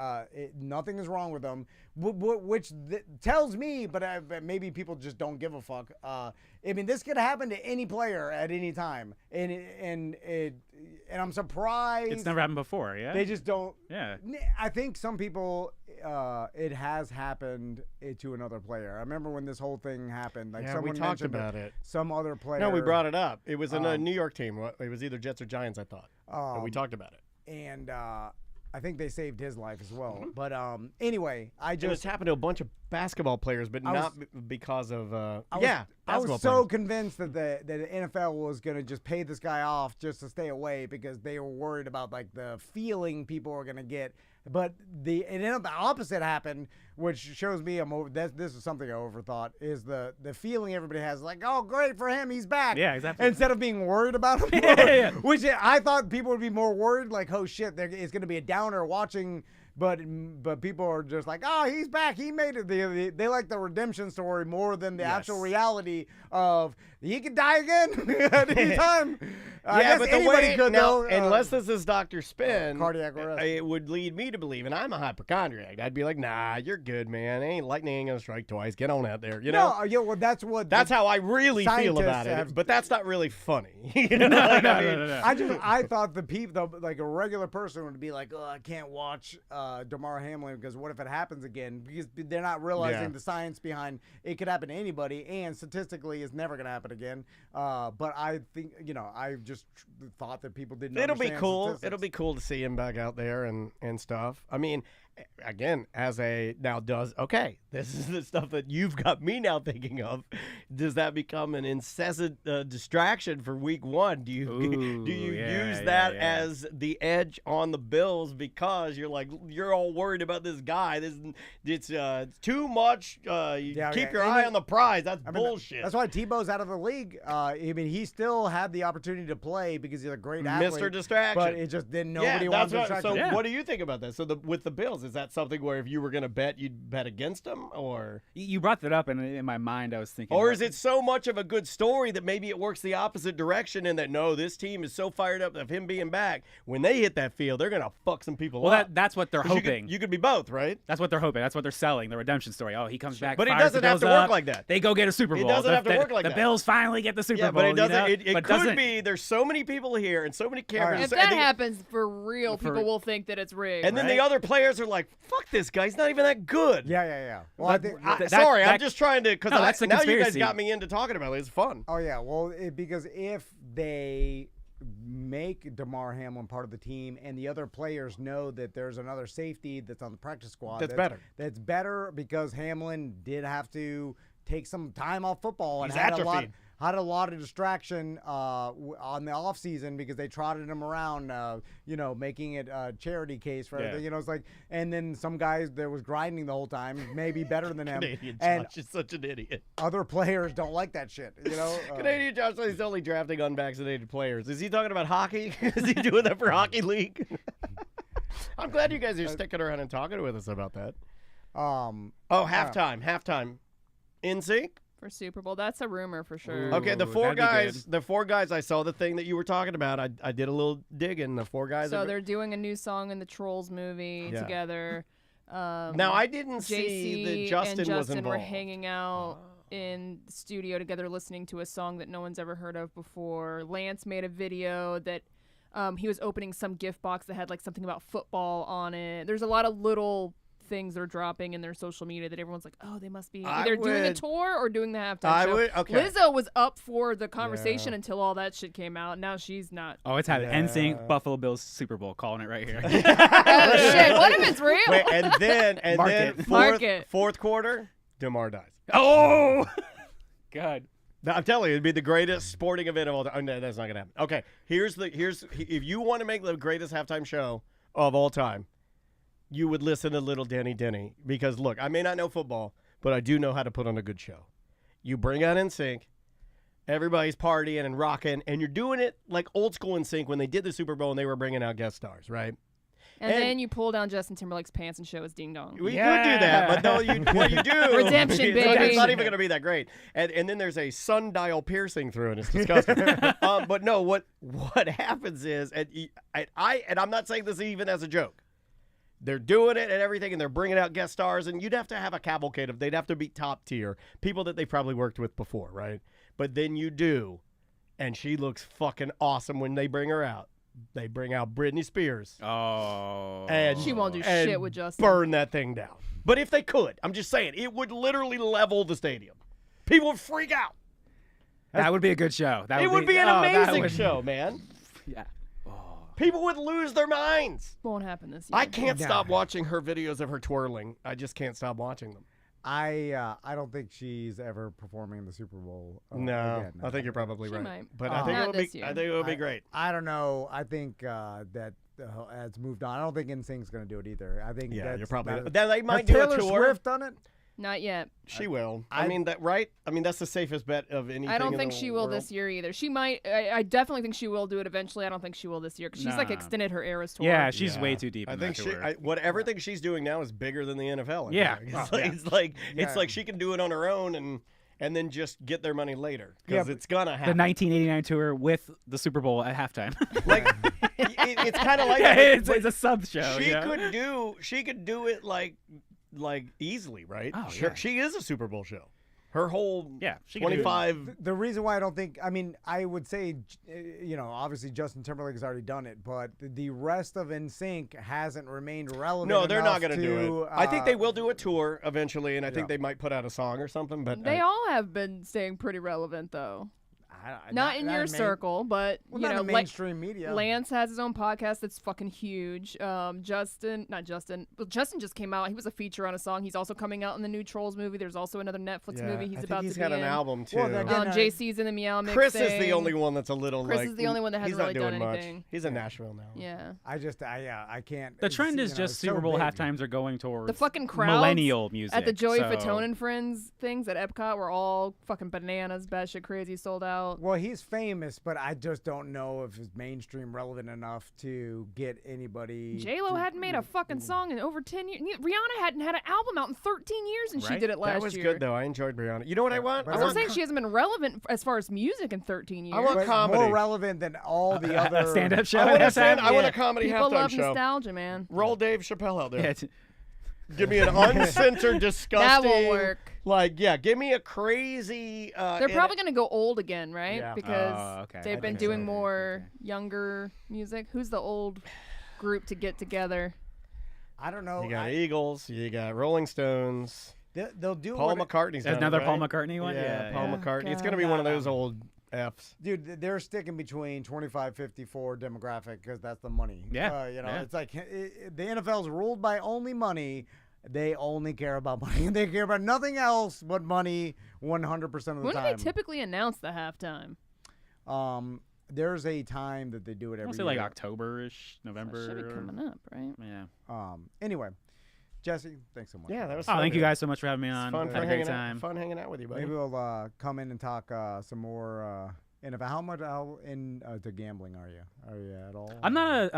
nothing is wrong with him. Which tells me, but maybe people just don't give a fuck. This could happen to any player at any time, and I'm surprised It's never happened before, yeah. they just don't. Yeah. I think some people, it has happened to another player. I remember when this whole thing happened. Like Yeah, someone we talked mentioned about it. Some other player. No, we brought it up. It was in a New York team. It was either Jets or Giants, I thought. And we talked about it. And I think they saved his life as well. But anyway, And it's happened to a bunch of basketball players, but not because of I basketball was so players. convinced that the NFL was going to just pay this guy off just to stay away because they were worried about like the feeling people were going to get. But the opposite happened, which shows me this is something I overthought, is the feeling everybody has, like, oh, great for him, he's back. Yeah, exactly. Instead of being worried about him. Yeah. Which I thought people would be more worried, like, oh, shit, it's going to be a downer watching. But people are just like, oh, he's back. He made it. They like the redemption story more than the actual reality of he could die again at any time. Yeah, but the way could, now, though, unless this is Dr. Spin, cardiac arrest. it would lead me to believe, and I'm a hypochondriac. I'd be like, nah, you're good, man. Lightning ain't gonna strike twice. Get on out there, you know. No, yeah, well, that's how I really feel about it. But that's not really funny. You know? No. I thought the people, like a regular person, would be like, oh, I can't watch Damar Hamlin because what if it happens again? Because they're not realizing the science behind it could happen to anybody, and statistically, it's never gonna happen again. But I think, I just thought that people didn't. It'll be understand cool. statistics. It'll be cool to see him back out there and stuff. I mean, again, this is the stuff that you've got me now thinking of. Does that become an incessant distraction for week one? Do you use that as the edge on the Bills because you're all worried about this guy? It's too much. Keep your eye on the prize. That's bullshit. That's why Tebow's out of the league. He still had the opportunity to play because he's a great athlete. Mr. Distraction. But it just didn't. Nobody wanted to distract him. So what do you think about that? So with the Bills, is that something where if you were going to bet, you'd bet against them, or you brought that up, and in my mind, I was thinking, or is it so much of a good story that maybe it works the opposite direction, and that no, this team is so fired up of him being back. When they hit that field, they're going to fuck some people up. Well, that's what they're hoping. You could be both, right? That's what they're hoping. That's what they're selling. The redemption story. Oh, he comes back. But it fires doesn't the have to Bills work up, like that. They go get a Super Bowl. It doesn't have to work like that. The Bills finally get the Super Bowl. But it doesn't. You know? It could be. There's so many people here and so many cameras. If that happens for real, people will think that it's rigged. And then the other players are like, "Fuck this guy. He's not even that good." Yeah. Well, sorry, I'm just trying to because that's the now you guys conspiracy. got me into talking about it. It's fun. Oh yeah. Well, because if they make Damar Hamlin part of the team and the other players know that there's another safety that's on the practice squad, that's better. That's better because Hamlin did have to take some time off football and He's had atrophied. had a lot of distraction on the off season because they trotted him around, making it a charity case for everything. It's like, and then some guys that was grinding the whole time, maybe better than him. Canadian and Josh is such an idiot. other players don't like that shit. Canadian Josh says he's only drafting unvaccinated players. Is he talking about hockey? Is he doing that for Hockey League? I'm glad you guys are sticking around and talking with us about that. Halftime. In sync? For Super Bowl, that's a rumor for sure. Okay, the four guys. I saw the thing that you were talking about. I did a little digging. The four guys. So they're doing a new song in the Trolls movie together. Now I didn't see that Justin and Justin was involved. were hanging out in the studio together, listening to a song that no one's ever heard of before. Lance made a video that he was opening some gift box that had like something about football on it. There's a lot of little things they're dropping in their social media that everyone's like, oh, they must be either doing a tour or doing the halftime show. Okay. Lizzo was up for the conversation until all that shit came out. Now she's not. Oh, it's happening. NSYNC, Buffalo Bills Super Bowl, calling it right here. Oh shit! What if it's real? Wait, and then fourth quarter, Damar dies. Oh, God. I'm telling you, it'd be the greatest sporting event of all time. Oh, no, that's not gonna happen. Okay, here's if you want to make the greatest halftime show of all time, you would listen to Little Denny because look, I may not know football, but I do know how to put on a good show. You bring out NSYNC, everybody's partying and rocking, and you're doing it like old school NSYNC when they did the Super Bowl and they were bringing out guest stars, right? And then you pull down Justin Timberlake's pants and show his ding dong. We could do that, but no, what you do redemption, baby. It's not even going to be that great. And then there's a sundial piercing through it. It's disgusting. But no, what happens is, and I'm not saying this even as a joke. They're doing it and everything, and they're bringing out guest stars, and you'd have to have a cavalcade of. They'd have to be top tier people that they probably worked with before, right? But then you do, and she looks fucking awesome when they bring her out. They bring out Britney Spears. Oh. And she won't do shit with Justin. Burn that thing down. But if they could, I'm just saying, it would literally level the stadium. People would freak out. That would be a good show. It would be an amazing show, man. Yeah. People would lose their minds. Won't happen this year. I can't stop watching her videos of her twirling. I just can't stop watching them. I don't think she's ever performing in the Super Bowl. No, again. I think you're probably She right. might. But Not I this think year. it would be great. I don't know. I think that it's moved on. I don't think NSYNC's going to do it either. I think Yeah, that's you're probably. not- Then they Has might do a Taylor tour. Swift done it? Not yet. She will. I mean that, right? I mean that's the safest bet of anything. I don't in think the she will world. this year either. She might. I definitely think she will do it eventually. I don't think she will this year because she's like Nah. extended her Eras tour. Yeah, she's Yeah. way too deep. I in think that she. tour. Everything she's doing now is bigger than the NFL. I Yeah. feel like. Oh, It's like, yeah. it's like she can do it on her own and then just get their money later because Yeah, it's gonna the happen. 1989 tour with the Super Bowl at halftime. Like it's kind of like yeah, that, it's but a sub show. she yeah. could do it like easily, right? Oh, Sure, yeah. she is a Super Bowl show. Her whole Yeah, she can do it. 25. The reason why I don't think, I mean, I would say, obviously Justin Timberlake has already done it, but the rest of NSYNC hasn't remained relevant. No, they're not going going to do it. I think they will do a tour eventually, and I think yeah. they might put out a song or something. But They all have been staying pretty relevant though. Not in your circle, but Well, you not know, in the mainstream media. Lance has his own podcast that's fucking huge. Justin just came out. He was a feature on a song. He's also coming out in the new Trolls movie. There's also another Netflix movie he's about he's to got be an in. album too. Well, again, JC's in the Meow Mix. Chris is the only one that's a little. Chris like, is the only one that hasn't he's not really done doing much. anything. He's in Nashville now. Yeah. I can't. The trend is it's just so Super Bowl big. halftimes are going towards The fucking crowds millennial music at the Joey so. Fatone and Friends things at Epcot were all fucking bananas, batshit crazy, sold out. Well, he's famous, but I just don't know if it's mainstream relevant enough to get anybody. J-Lo hadn't made a fucking song in over 10 years. Rihanna hadn't had an album out in 13 years, and she Right? did it last year. That was good though. I enjoyed Brianna. You know what I want? But I I'm want saying she hasn't been relevant as far as music in 13 years. I want But comedy. more relevant than all the other a stand-up show. I want, at halftime? I want a Yeah. comedy People halftime love show. nostalgia, man. Roll Dave Chappelle out there. Yeah, it's- Give me an uncensored, disgusting. That won't work. Like, yeah, give me a crazy. They're probably going to go old again, right? Yeah. Because Oh, okay. they've I been think so. doing more younger music. Who's the old group to get together? I don't know. You got Eagles. You got Rolling Stones. They'll do Paul what- McCartney's done it, Another right? Paul McCartney one? Yeah, Paul yeah. McCartney. It's God. gonna be one of those old Fs. Dude, they're sticking between 25-54 demographic because that's the money. Yeah, It's like the NFL's ruled by only money. They only care about money. They care about nothing else but money 100% of the When do time. they typically announce the halftime? There's a time that they do it I every want to say year. like October-ish, November. Should be coming up, right? Yeah. Anyway, Jesse, thanks so much. Yeah, that was. Oh, fun, thank you dude. guys so much for having me It's on. fun, Had for a great hanging time. Out, fun hanging out with you, buddy. Maybe we'll come in and talk some more. And how into gambling are you? Are you at all? I'm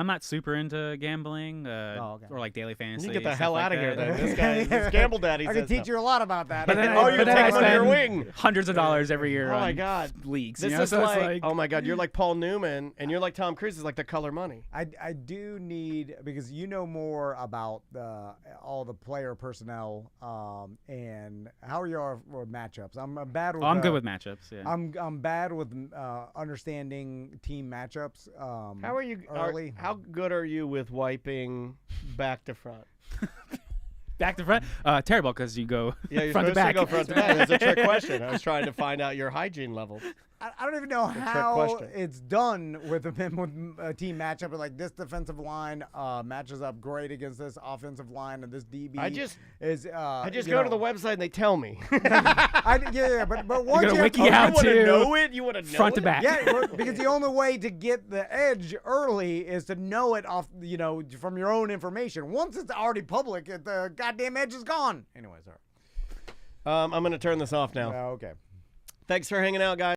not super into gambling okay. or like daily fantasy. You get the stuff hell like out of here, that. then. This guy, this gamble daddy. I can says teach no. you a lot about that. But then, Oh, you're but then I taking under your spend wing. hundreds of dollars every year Oh on my God. leagues. This you know? is So it's like, oh my God, you're like Paul Newman, and you're like Tom Cruise is like the color money. I do need, because you know more about all the player personnel and how you are with matchups. I'm bad with. I'm good with matchups. Yeah. I'm bad with understanding team matchups. How are you? early? How good are you with wiping back to front? Back to front. Terrible because you go Yeah, you're front to supposed back. to go front to back. That's a trick question. I was trying to find out your hygiene levels. I don't even know trick how question. it's done with a team matchup. But like this defensive line matches up great against this offensive line, and this DB I just is. go to the website and they tell me. But once go you wiki have, out you want to to know it? You want to know front to it? back. yeah, because the only way to get the edge early is to know it off, from your own information. Once it's already public, the goddamn edge is gone. Anyway, sorry. I'm going to turn this off now. Okay. Thanks for hanging out, guys.